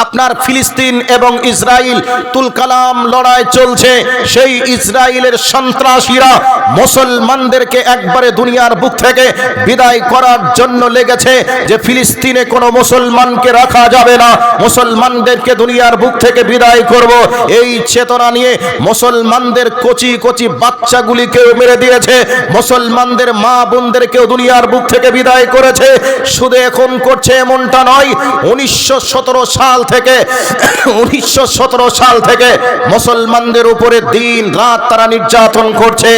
আপনার ফিলিস্তিন এবং ইসরায়েল তুলকালাম লড়াই চলছে, সেই ইসরায়েলের সন্ত্রাসীরা মুসলমানদেরকে একবারে দুনিয়ার বুক থেকে বিদায় করার জন্য লেগেছে যে ফিলিস্তিনে কোনো মুসলমানকে রাখা যাবে না, মুসলমানদেরকে দুনিয়ার বুক থেকে বিদায় করব। এই চেতনা নিয়ে মুসলমানদের কচি কচি বাচ্চাগুলিকেও মেরে দিয়েছে, মুসলমানদের মা বোনদেরকেও দুনিয়ার বুক থেকে বিদায় করেছে। শুধু এখন করছে এমনটা নয়, 1917 সাল থেকে মুসলমানদের উপরে দিন রাত তারা নির্যাতন করছে।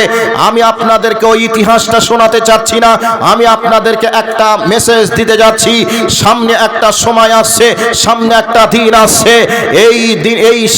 আমি আপনাদেরকে ওই ইতিহাসটা শোনাতে চাচ্ছি না, আমি আপনাদেরকে একটা মেসেজ দিতে যাচ্ছি। সামনে একটা সময় আসছে, সামনে একটা দিন আসছে,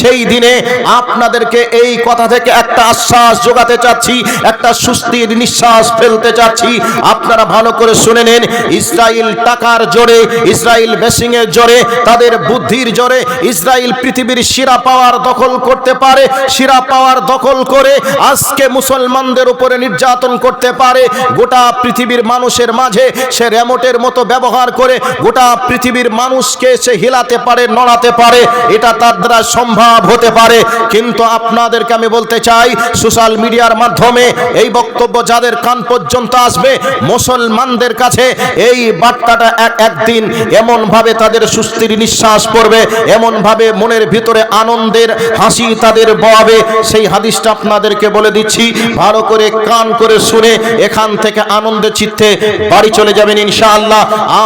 সেই দিনে আপনাদেরকে এই কথা থেকে একটা আশ্বাস যোগাতে চাচ্ছি, একটা স্বস্তির নিঃশ্বাস ফেলতে চাচ্ছি। আপনারা ভালো করে শুনে নেন। ইসরায়েল টাকার জোরে, ইসরায়েল বেসিংয়ের জোরে, তাদের বুদ্ধির জোরে ইসরায়েল পৃথিবীর শিরা পাওয়ার দখল করতে পারে। শিরা পাওয়ার দখল করে আজকে মুসলমানদের উপরে নির্যাতন করতে পারে। গোটা পৃথিবীর মানুষের মাঝে সে রিমোটের মতো ব্যবহার করে গোটা পৃথিবীর মানুষকে সে হিলাতে পারে, নড়াতে পারে। এটা তার দ্বারা সম্ভব হতে পারে। কিন্তু আপনাদেরকে আমি বলতে চাই, সোশ্যাল মিডিয়ার মাধ্যমে এই বক্তব্য যাদের কান পর্যন্ত আসবে, মুসলমানদের কাছে এই বার্তাটা একদিন এমন ভাবে তাদের স্বস্তির নিঃশ্বাস পড়বে, এমন ভাবে মনের ভিতরে আনন্দের হাসি তাদের বয়াবে। সেই হাদিসটা আপনাদেরকে বলে দিচ্ছি, ভালো করে কান করে শুনে এখান থেকে আনন্দের চিত্তে বাড়ি চলে যাবেন ইনশাআল্লাহ।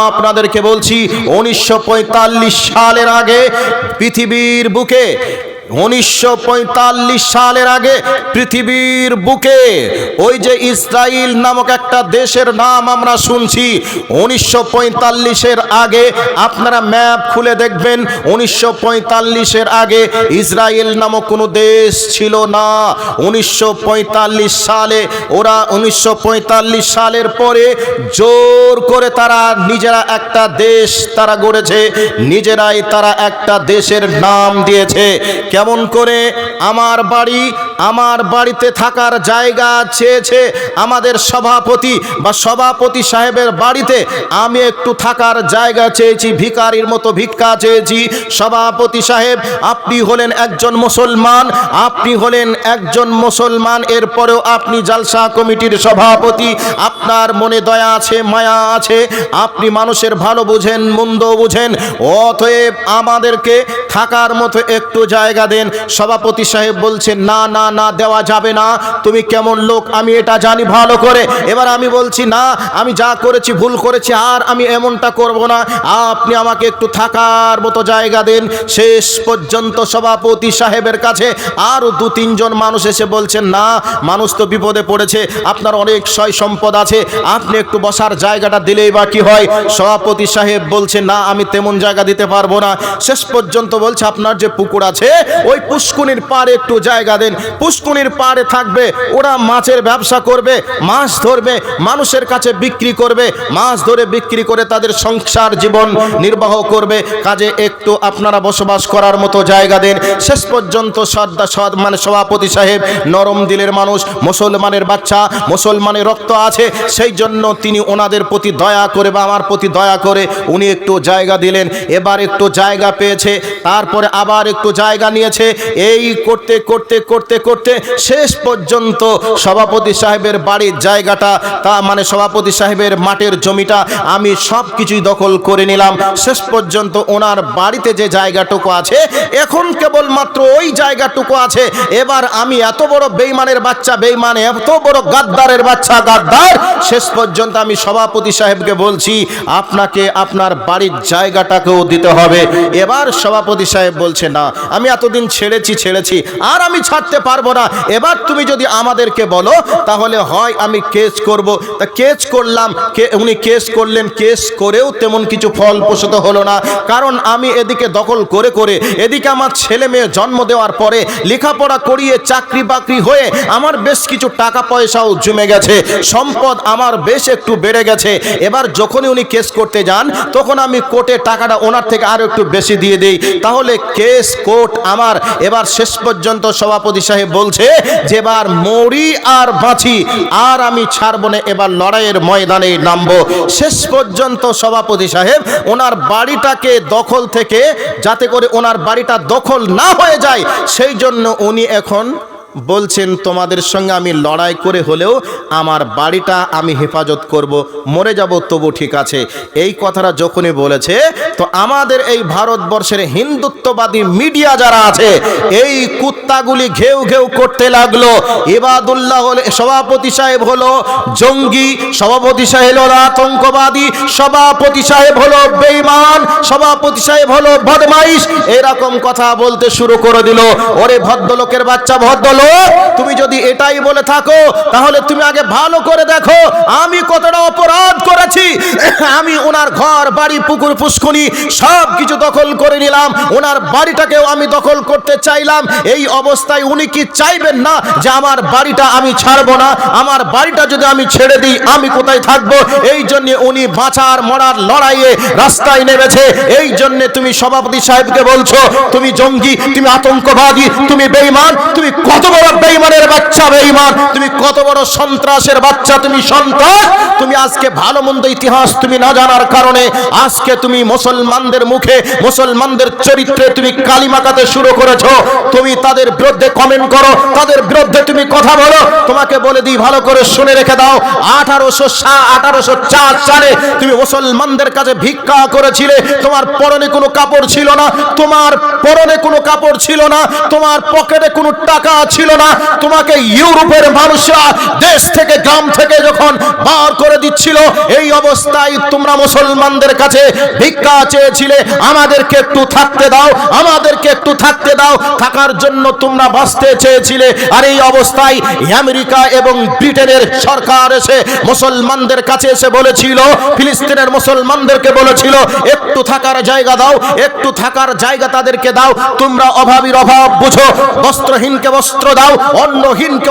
আপনাদেরকে বলছি 1945 সালের আগে পৃথিবীর বুকে 1945 সালের আগে পৃথিবীর বুকে ওই যে ইসরায়েল নামক একটা দেশের নাম আমরা শুনছি। 1945-এর আগে আপনারা ম্যাপ খুলে দেখবেন, 1945-এর আগে ইসরায়েল নামক কোনো দেশ ছিল না। 1945 সালে ওরা 1945 সালের পরে জোর করে তারা নিজেরা একটা দেশ তারা গড়েছে, নিজেরাই তারা একটা দেশের নাম দিয়েছে। কেমন করে? আমার বাড়িতে থাকার জায়গা চেয়েছে আমাদের সভাপতি বা সভাপতি সাহেবের বাড়িতে আমি একটু থাকার জায়গা চেয়েছি, ভিখারির মতো ভিক্ষা চেয়েছি। সভাপতি সাহেব, আপনি হলেন একজন মুসলমান, এরপরেও আপনি জালসা কমিটির সভাপতি, আপনার মনে দয়া আছে, মায়া আছে, আপনি মানুষের ভালো বুঝেন, মন্দ বুঝেন, অতএব আমাদেরকে থাকার মতো একটু জায়গা দেন। সভাপতি সাহেব বলছেন, না না না, দেওয়া যাবে না, তুমি কেমন লোক আমি এটা জানি ভালো করে। এবার আমি বলছি, না, আমি যা করেছি ভুল করেছি, আর আমি এমনটা করব না, আপনি আমাকে একটু থাকার মতো জায়গা দেন। শেষ পর্যন্ত সভাপতি সাহেবের কাছে আরও 2-3 জন মানুষ এসে বলছেন, না, মানুষ তো বিপদে পড়েছে, আপনার অনেক সয় সম্পদ আছে, আপনি একটু বসার জায়গাটা দিলেই বা কি হয়। সভাপতি সাহেব বলছে, না, আমি তেমন জায়গা দিতে পারবো না। শেষ পর্যন্ত বলছে, আপনার যে পুকুর আছে ওই পুষ্কুনির পাড়ে একটু জায়গা দেন। পুষ্কুনির পাড়ে থাকবে, ওরা মাছের ব্যবসা করবে, মাছ ধরবে, মানুষের কাছে বিক্রি করবে, মাছ ধরে বিক্রি করে তাদের সংসার জীবন নির্বাহ করবে, কাজে একটু আপনারা বসবাস করার মতো জায়গা দেন। শেষ পর্যন্ত সভাপতি সাহেব নরম দিলের মানুষ, মুসলমানের বাচ্চা, মুসলমানের রক্ত আছে, সেই জন্য তিনি ওনাদের প্রতি দয়া করে বা আমার প্রতি দয়া করে উনি একটু জায়গা দিলেন। এবার একটু জায়গা পেয়েছে, তারপরে আবার একটু জায়গা নিয়েছে, এই করতে করতে করতে করতে শেষ পর্যন্ত সভাপতি সাহেবের বাড়ির জায়গাটা, সভাপতি সাহেবের মাঠের জমিটা আমি সব কিছুই দখল করে নিলাম। শেষ পর্যন্ত ওনার বাড়িতে যে জায়গাটুকু আছে এখন কেবলমাত্র ওই জায়গাটুকু আছে। এবার আমি এত বড় বেঈমানের বাচ্চা বেঈমান, এত বড় গাদ্দারের বাচ্চা গাদ্দার, শেষ পর্যন্ত আমি সভাপতি সাহেবকে বলছি, আপনাকে আপনার বাড়ির জায়গাটাকেও দিতে হবে। এবার সভাপতি সাহেব বলছে, না, আমি এতদিন ছেড়েছি আর আমি ছাড়তে পারবো না। এবার তুমি যদি আমাদেরকে বলো তাহলে হয় আমি কেস করব। তা কেস করলাম, উনি কেস করলেন, কেস করেও তেমন কিছু ফলপ্রসূ হলো না, কারণ আমি এদিকে দখল করে করে এদিকে আমার ছেলে মেয়ে জন্ম দেওয়ার পরে লেখাপড়া করিয়ে চাকরি বাকরি হয়ে আমার বেশ কিছু টাকা পয়সাও জমে গেছে, সম্পদ আমার বেশ একটু বেড়ে গেছে। এবার যখনই উনি কেস করতে যান তখন আমি কোর্টে টাকাটা ওনার থেকে আরো একটু বেশি দিয়ে দেই, তাহলে কেস কোর্ট আমার। এবার শেষ পর্যন্ত সভাপতি সাহেব বলছে যে এবার মরি আর বাঁচি, আর আমি ছাড়বো না, এবার লড়াইয়ের ময়দানে নামবো। শেষ পর্যন্ত সভাপতি সাহেব ওনার বাড়িটাকে দখল থেকে, যাতে করে ওনার বাড়িটা দখল না হয়ে যায়, সেই জন্য উনি এখন বলছেন, তোমাদের সঙ্গে আমি লড়াই করে হলেও আমার বাড়িটা আমি হেফাজত করব, মরে যাব তবু ঠিক আছে। এই কথাটা যখনই বলেছে তো আমাদের এই ভারতবর্ষের হিন্দুত্ববাদী মিডিয়া যারা আছে এই কুত্তাগুলি ঘেউ ঘেউ করতে লাগলো। ইবাদুল্লাহ সভাপতি সাহেব হলো জঙ্গি, সভাপতি সাহেব হলো আতঙ্কবাদী, সভাপতি সাহেব হলো বেঈমান, সভাপতি সাহেব হলো বদমাইশ, এরকম কথা বলতে শুরু করে দিল। ওরে ভদ্রলোকের বাচ্চা, ভদ্রলোক, তুমি যদি এটাই বলে থাকো তাহলে তুমি আগে ভালো করে দেখো আমি কতটা অপরাধ করেছি। আমি ওনার ঘর বাড়ি পুকুর পুষ্কুনি সব কিছু দখল করে নিলাম, ওনার বাড়িটাকেও আমি দখল করতে চাইলাম। এই অবস্থায় উনি কি চাইবেন না যে আমার বাড়িটা আমি ছাড়বো না? আমার বাড়িটা যদি আমি ছেড়ে দিই আমি কোথায় থাকবো? এই জন্য উনি বাঁচার মরার লড়াইয়ে রাস্তায় নেমেছে। এই জন্য তুমি সভাপতি সাহেবকে বলছো তুমি জঙ্গি, তুমি আতঙ্কবাদী, তুমি বেঈমান, তুমি কত বড় বেঈমানের বাচ্চা বেঈমান, তুমি কত বড় সন্ত্রাসের বাচ্চা, তুমি সন্ত্রাস। তুমি আজকে ভালো মন্দ ইতিহাস তুমি না জানার কারণে আজকে তুমি মুসলমানদের মুখে, মুসলমানদের চরিত্রে তুমি কালিমাকাতে শুরু করেছো। তুমি তাদের বিরুদ্ধে কমেন্ট করো, তাদের বিরুদ্ধে তুমি কথা বলো। তোমাকে বলে দিই, ভালো করে শুনে রেখে দাও, 1804 সালে তুমি মুসলমানদের কাছে ভিক্ষা করেছিলে। তোমার পরনে কোনো কাপড় ছিল না, তোমার পরনে কোনো কাপড় ছিল না, তোমার পকেটে কোনো টাকা ছিল না। তোমাকে ইউরোপের মানুষরা দেশ থেকে, গ্রাম থেকে যখন বার করে দিচ্ছিল, এই অবস্থায় তোমরা মুসলমানদের কাছে ভিক্ষা চেয়েছিলে, আমাদেরকে একটু থাকতে দাও, আমাদেরকে একটু থাকতে দাও, থাকার জন্য তোমরা বাঁচতে চেয়েছিলে। আর এই অবস্থায় আমেরিকা এবং ব্রিটেনের সরকার এসে মুসলমানদের কাছে এসে বলেছিল, ফিলিস্তিনের মুসলমানদেরকে বলেছিল একটু থাকার জায়গা দাও, একটু থাকার জায়গা তাদেরকে দাও, তোমরা অভাবীর অভাব বুঝো, বস্ত্রহীনকে বস্ত্র দাও, অন্নহীনকে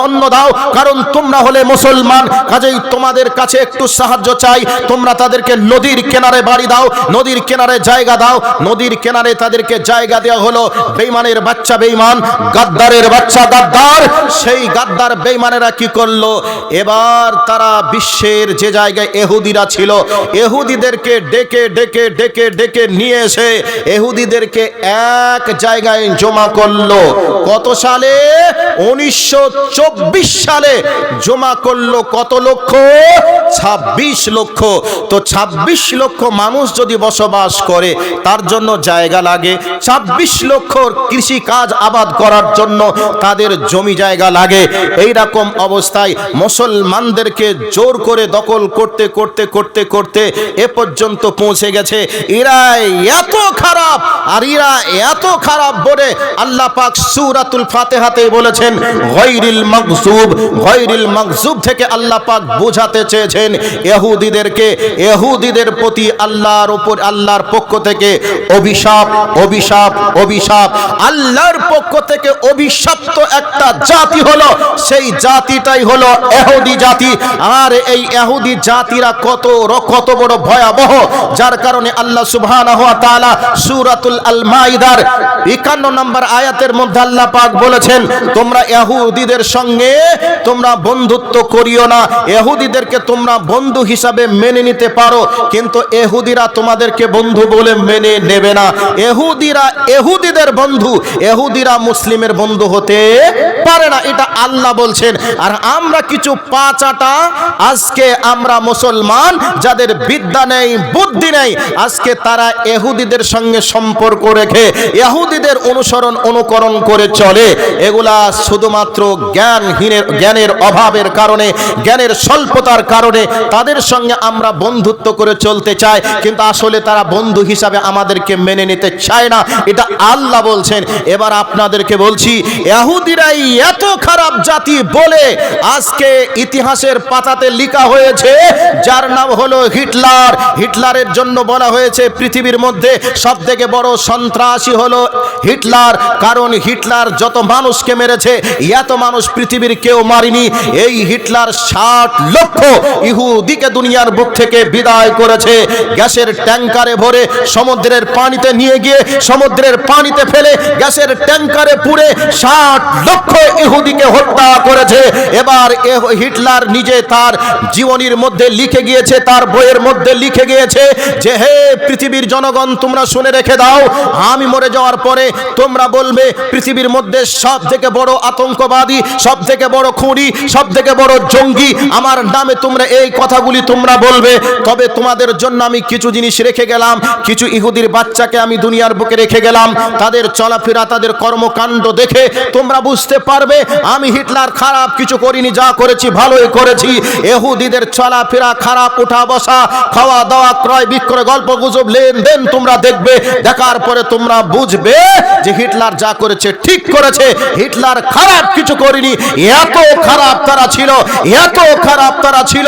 অন্ন দাও, কারণ তোমরা হলে মুসলমান, কাজেই তোমাদের কাছে একটু সাহায্য চাই। তোমরা তাদেরকে নদীর কিনারে বাড়ি দাও, নদীর কিনারে জায়গা দাও। নদীর কিনারে তাদেরকে জায়গা দেওয়া হলো। বেঈমানের বাচ্চা বেঈমান, গাদ্দারের বাচ্চা গাদ্দার, সেই গাদ্দার বেঈমানেরা কি করলো, এবার তারা বিশ্বের যে জায়গায় ইহুদিরা ছিল, ইহুদিদেরকে ডেকে ডেকে ডেকে ডেকে নিয়ে এসে ইহুদিদেরকে এক জায়গায় জমা করলো। কত সালে? 1924 সালে জমা করলো। কত লক্ষ? 26 লক্ষ। তো 26 লক্ষ মানুষ যদি বসবাস করে, তার জন্য জায়গা লাগে। 26 লক্ষ কৃষি কাজ আবাদ করার জন্য তাদের জমি জায়গা লাগে। এই রকম অবস্থায় মুসলমানদেরকে জোর করে দখল করতে করতে করতে করতে এ পর্যন্ত পৌঁছে গেছে। এরা এত খারাপ, আর এরা এত খারাপ বলে আল্লাহ পাক সূরাতুল ফাতিহাতে বলেছেন গায়রিল মাগযুব। গায়রিল মাগযুব থেকে আল্লাহ পাক বোঝাতে চেয়েছেন ইহুদিদেরকে, ইহুদিদের প্রতি আল্লাহর উপর আল্লাহর পক্ষ থেকে অভিশাপ, অভিশাপ, অভিশাপ। আল্লাহর পক্ষ থেকে অভিশপ্ত একটা জাতি হলো, সেই জাতিটাই হলো ইহুদি জাতি। আর এই ইহুদি জাতিরা কত বড় ভয়াবহ, যার কারণে আল্লাহ সুবহানাহু ওয়া তাআলা সূরাতুল আল মাইদার 51 নম্বর আয়াতের মধ্যে আল্লাহ পাক বলেছেন, তোমরা ইহুদিদের সঙ্গে তোমরা বন্ধুত্ব করিও না। ইহুদিদেরকে তোমরা বন্ধু হিসাবে মেনে নিতে পারো, কিন্তু ইহুদিরা তোমাদেরকে বন্ধু বলে মেনে নেবে না। ইহুদিরা ইহুদিদের বন্ধু, ইহুদিরা মুসলিমের বন্ধু হতে পারে না, এটা আল্লাহ বলছেন। আর আমরা কিছু পাঁচাটা আজকে আমরা মুসলমান যাদের বিদ্যা নেই, বুদ্ধি নেই, আজকে তারা ইহুদিদের সঙ্গে সম্পর্ক রেখে ইহুদিদের অনুকরণ করে চলে। এগুলা শুধুমাত্র জ্ঞানের অভাবের কারণে, জ্ঞানের স্বল্পতার কারণে তাদের সঙ্গে আমরা বন্ধুত্ব করে চলতে চাই, কিন্তু আসলে তারা বন্ধু হিসাবে আমাদেরকে মেনে নিতে চায় না, এটা আল্লাহ বলছেন। এবার আপনাদেরকে বলছি, ইহুদিরাই এত খারাপ জাতি বলে আজকে ইতিহাসের পাতাতে লেখা হয়েছে, যার নাম হলো হিটলার। হিটলারের জন্য বলা হয়েছে পৃথিবীর মধ্যে সবথেকে বড় সন্ত্রাসী হলো হিটলার, কারণ হিটলার যত মানুষকে মেরেছে এত মানুষ পৃথিবীর কেউ মারেনি। এই হিটলার 60 লক্ষ ইহুদিকে দুনিয়ার বুক থেকে বিদায় করেছে। গ্যাসের ট্যাঙ্কারে ভরে সমুদ্রের পানিতে নিয়ে গিয়ে সমুদ্রের পানিতে ফেলে গ্যাসের ট্যাঙ্কারে পুড়ে 60 লক্ষ ইহুদিকে হত্যা করেছে। এবার হিটলার নিজে তার জীবনীর মধ্যে লিখে গিয়েছে, তার বইয়ের মধ্যে লিখে গিয়েছে যে হে পৃথিবীর জনগণ, তোমরা শুনে রেখে দাও, আমি মরে যাওয়ার পরে তোমরা বলবে পৃথিবীর মধ্যে সব থেকে বড় আতঙ্কবাদী, সব থেকে বড় খুনি, সব থেকে বড় জঙ্গি আমার নামে তোমরা এই কথাগুলি তোমরা বলবে। তবে তোমাদের জন্য আমি কিছু জিনিস রেখে গেলাম, কিছু ইহুদির বাচ্চাকে আমি দুনিয়ার বুকে রেখে গেলাম। তাদের চলাফেরা, তাদের কর্মকাণ্ড দেখে তোমরা বুঝতে পারবে আমি হিটলার খারাপ কিছু করিনি, যা করেছি ভালোই করেছি। ইহুদিদের চলাফেরা খারাপ, উঠা বসা, খাওয়া দাওয়া, ক্রয় বিক্রয়, গল্প গুজব, লেনদেন তোমরা দেখবে। দেখার পরে তোমরা বুঝবে যে হিটলার যা করেছে ঠিক করেছে, হিটলার খারাপ কিছু করেনি। এত খারাপ তারা ছিল, এত খারাপ তারা ছিল,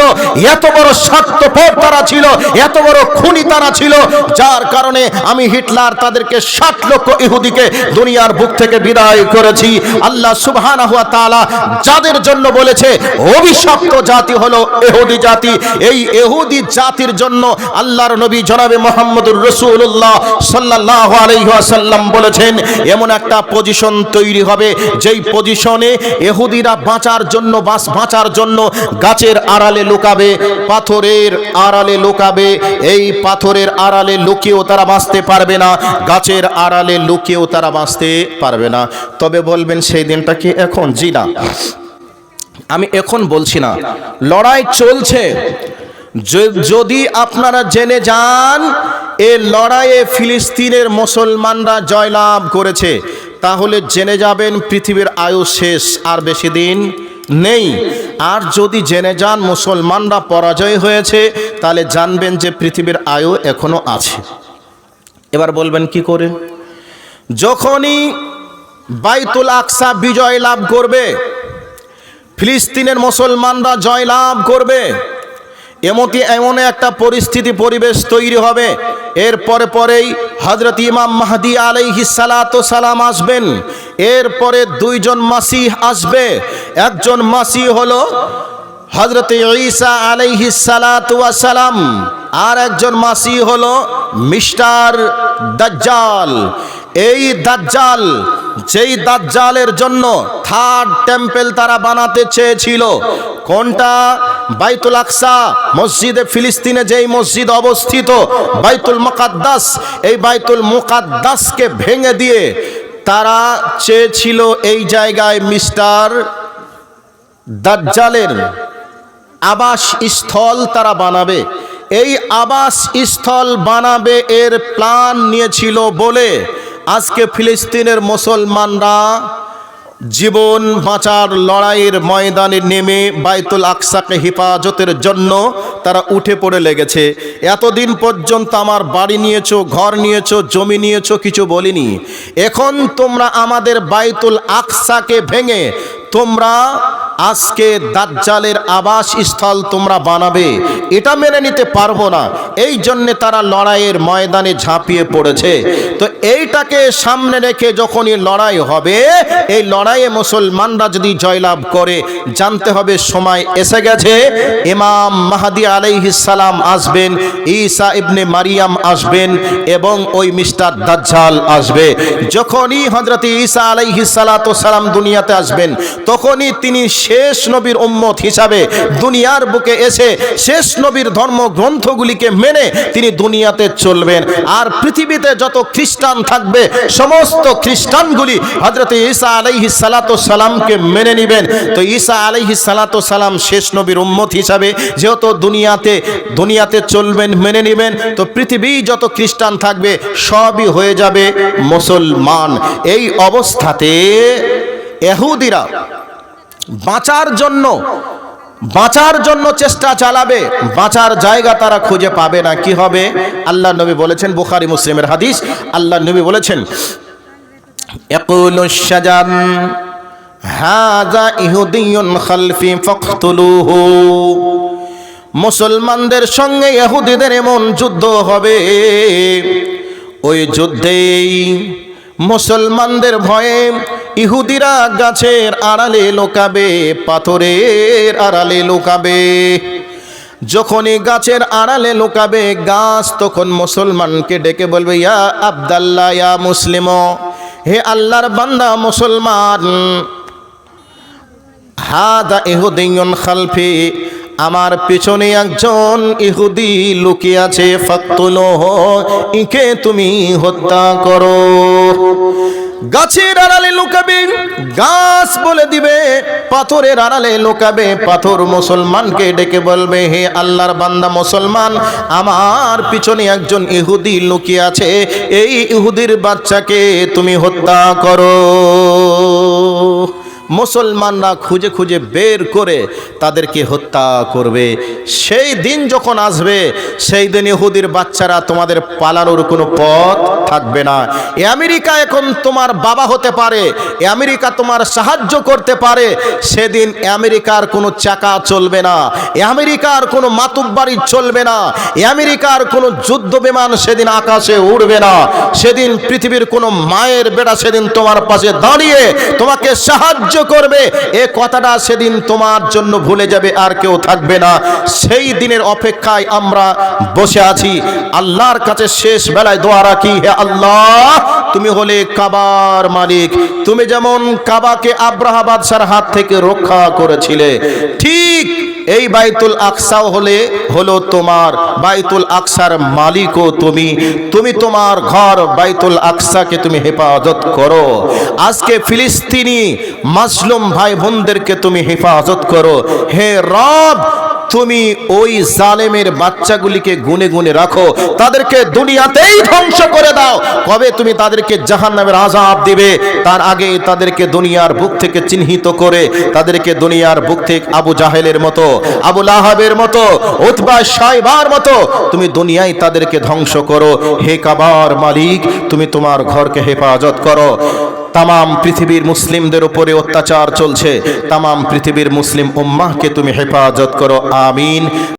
এত বড় স্বার্থপর তারা ছিল, এত বড় খুনি তারা ছিল, যার কারণে আমি হিটলার তাদেরকে 60 লক্ষ ইহুদিকে দুনিয়ার বুক থেকে বিদায় করেছি। আল্লাহ সুবহানাহু ওয়া তাআলা যাদের জন্য বলেছে অভিশপ্ত জাতি হলো ইহুদি জাতি, এই ইহুদি জাতির জন্য আল্লাহর নবী জনাবে মুহাম্মদুর রাসূলুল্লাহ সাল্লাল্লাহু আলাইহি ওয়াসাল্লাম বলেছেন এমন একটা পজিশন তৈরি হবে যেই পজিশনে ইহুদিরা বাঁচার জন্য গাছের আড়ালে লুকাবে, পাথরের আড়ালে লুকাবে। এই পাথরের আড়ালে লুকিয়েও তারা বাঁচতে পারবে না, গাছের আড়ালে লুকিয়েও তারা বাঁচতে পারবে না। তবে বলবেন সেই দিনটা কি এখন? জি না, আমি এখন বলছি না, লড়াই চলছে। যদি আপনারা জেনে যান এই লড়াইয়ে ফিলিস্তিনের মুসলমানরা জয়লাভ করেছে, তাহলে জেনে যাবেন পৃথিবীর আয়ু শেষ, আর বেশি দিন নেই। আর যদি জেনে যান মুসলমানরা পরাজয় হয়েছে, তাহলে জানবেন যে পৃথিবীর আয়ু এখনো আছে। এবার বলবেন কি করে? যখনই বাইতুল আকসা বিজয় লাভ করবে, ফিলিস্তিনের মুসলমানরা জয় লাভ করবে, এমন একটা পরিস্থিতি পরিবেশ তৈরি হবে, এরপরে পরেই হযরত ইমাম মাহদী আলাইহিস সালাতু সালাম আসবেন। এরপরে দুইজন মাসিহ আসবে। একজন মাসিহ হলো হযরত ঈসা আলাইহিস সালাতু সালাম, আর একজন মাসিহ হলো মিস্টার দাজ্জাল। এই দাজ্জাল, যেই দাজ্জালের জন্য থার্ড টেম্পল তারা বানাতে চেয়েছিল, কোনটা? বাইতুল আকসা মসজিদে ফিলিস্তিনে যেই মসজিদ অবস্থিত বাইতুল মুকাদ্দাস, এই বাইতুল মুকাদ্দাসকে ভেঙে দিয়ে তারা চেয়েছিল এই জায়গায় মিস্টার দাজ্জালের আবাস স্থল তারা বানাবে। এই আবাস স্থল বানাবে এর প্ল্যান নিয়েছিল বলে আজকে ফিলিস্তিনের মুসলমানরা জীবন বাঁচার লড়াইয়ের ময়দানে নেমে বাইতুল আকসাকে হেফাজতের জন্য তারা উঠে পড়ে লেগেছে। এতদিন পর্যন্ত আমার বাড়ি নিয়েছো, ঘর নিয়েছো, জমি নিয়েছো, কিছু বলিনি। এখন তোমরা আমাদের বাইতুল আকসাকে ভেঙে তোমরা আজকে দাজ্জালের আবাস স্থল তোমরা বানাবে, এটা মেনে নিতে পারবো না। এই জন্যে তারা লড়াইয়ের ময়দানে ঝাঁপিয়ে পড়েছে। তো এইটাকে সামনে রেখে যখনই লড়াই হবে, এই লড়াইয়ে মুসলমানরা যদি জয়লাভ করে, জানতে হবে সময় এসে গেছে। ইমাম মাহদী আলাইহিস সালাম আসবেন, ঈসা ইবনে মারিয়াম আসবেন এবং ওই মিস্টার দাজ্জাল আসবে। যখনই হযরত ঈসা আলাইহিস সালাতু সালাম দুনিয়াতে আসবেন, তখনই তিনি শেষ নবীর উম্মত হিসাবে দুনিয়ার বুকে এসে শেষ নবীর ধর্মগ্রন্থগুলিকে মেনে তিনি দুনিয়াতে চলবেন। আর পৃথিবীতে যত খ্রিস্টান থাকবে, সমস্ত খ্রিস্টানগুলি হযরত ঈসা আলাইহিস সালাতু সালামকে মেনে নেবেন। তো ঈসা আলাইহিস সালাতু সালাম শেষ নবীর উম্মত হিসাবে যেহেতু দুনিয়াতে চলবেন, মেনে নেবেন, তো পৃথিবী যত খ্রিস্টান থাকবে সবই হয়ে যাবে মুসলমান। এই অবস্থাতে ইহুদিরা বাঁচার জন্য চেষ্টা চালাবে, বাঁচার জায়গা তারা খুঁজে পাবে না। কি হবে? আল্লাহ নবী বলেছেন, বুখারী মুসলিমের হাদিস, আল্লাহ নবী বলেছেন, ইয়াকুলুশ শাজান হাযা ইহুদিয়ুন খালফি ফাকতুলুহু। মুসলমানদের সঙ্গে ইহুদিদের এমন যুদ্ধ হবে, ওই যুদ্ধেই মুসলমানদের ভয়ে ইহুদিরা গাছের আড়ালে লুকাবে, পাথরের আড়ালে লুকাবে। যখনই গাছের আড়ালে লুকাবে গাছ, তখন মুসলমানকে ডেকে বলবে, ইয়া আব্দাল্লাহ, ইয়া মুসলিম, হে আল্লাহর বান্দা মুসলমান, হাদা ইহুদিয়ুন খালফি, আমার পিছনে একজন ইহুদি লুকিয়ে আছে, ফাকতুলুহু, একে তুমি হত্যা করো। গাছের আড়ালে লুকাবে, গাছ বলে দিবে, পাথরের আড়ালে লুকাবে, পাথর মুসলমানকে ডেকে বলবে, হে আল্লাহর বান্দা মুসলমান, আমার পিছনে একজন ইহুদি লুকিয়ে আছে, এই ইহুদির বাচ্চাকে তুমি হত্যা করো। মুসলমানরা খুঁজে খুঁজে বের করে তাদেরকে হত্যা করবে। সেই দিন যখন আসবে, সেই দিন ইহুদির বাচ্চারা তোমাদের পালানোর কোনো পথ থাকবে না। আমেরিকা এখন তোমার বাবা হতে পারে, আমেরিকা তোমার সাহায্য করতে পারে, সেদিন আমেরিকার কোনো চাকা চলবে না, আমেরিকার কোনো মাতুব্বাড়ি চলবে না, আমেরিকার কোনো যুদ্ধ বিমান সেদিন আকাশে উড়বে না। সেদিন পৃথিবীর কোনো মায়ের বেটা সেদিন তোমার পাশে দাঁড়িয়ে তোমাকে সাহায্য করবে, এ কথাটা সেদিন তোমার জন্য ভুলে যাবে, আর কেউ থাকবে না। সেই দিনের অপেক্ষায় আমরা বসে আছি। আল্লাহর কাছে শেষ বেলায় দোয়া রাখি, হে আল্লাহ, তুমি হলে কাবার মালিক, তুমি যেমন কাবাকে আব্রাহা বাদশার হাত থেকে রক্ষা করেছিলে, ঠিক এই বাইতুল আকসাও হলো তোমার। বাইতুল আকসার মালিকও তুমি তোমার ঘর বাইতুল আকসাকে তুমি হেফাজত করো। আজকে ফিলিস্তিনি মাজলুম ভাই বোনদেরকে তুমি হেফাজত করো। হে রব, তুমি ওই জালেমের বাচ্চাগুলিকে গুনে গুনে রাখো, তাদেরকে দুনিয়াতেই ধ্বংস করে দাও। কবে তুমি তাদেরকে জাহান্নামের আযাব দিবে, তার আগে তাদেরকে দুনিয়ার বুক থেকে চিহ্নিত করে, তাদেরকে দুনিয়ার বুক থেকে আবু জাহেলের মতো, আবু লাহাবের মতো, উতবা শাইবার মতো তুমি দুনিয়ায় তাদেরকে ধ্বংস করো। হে কাবার মালিক, তুমি তোমার ঘরকে হেফাজত করো। তামাম পৃথিবীর মুসলিমদের উপরে অত্যাচার চলছে, তামাম পৃথিবীর মুসলিম উম্মাহকে তুমি হেফাজত করো, আমিন।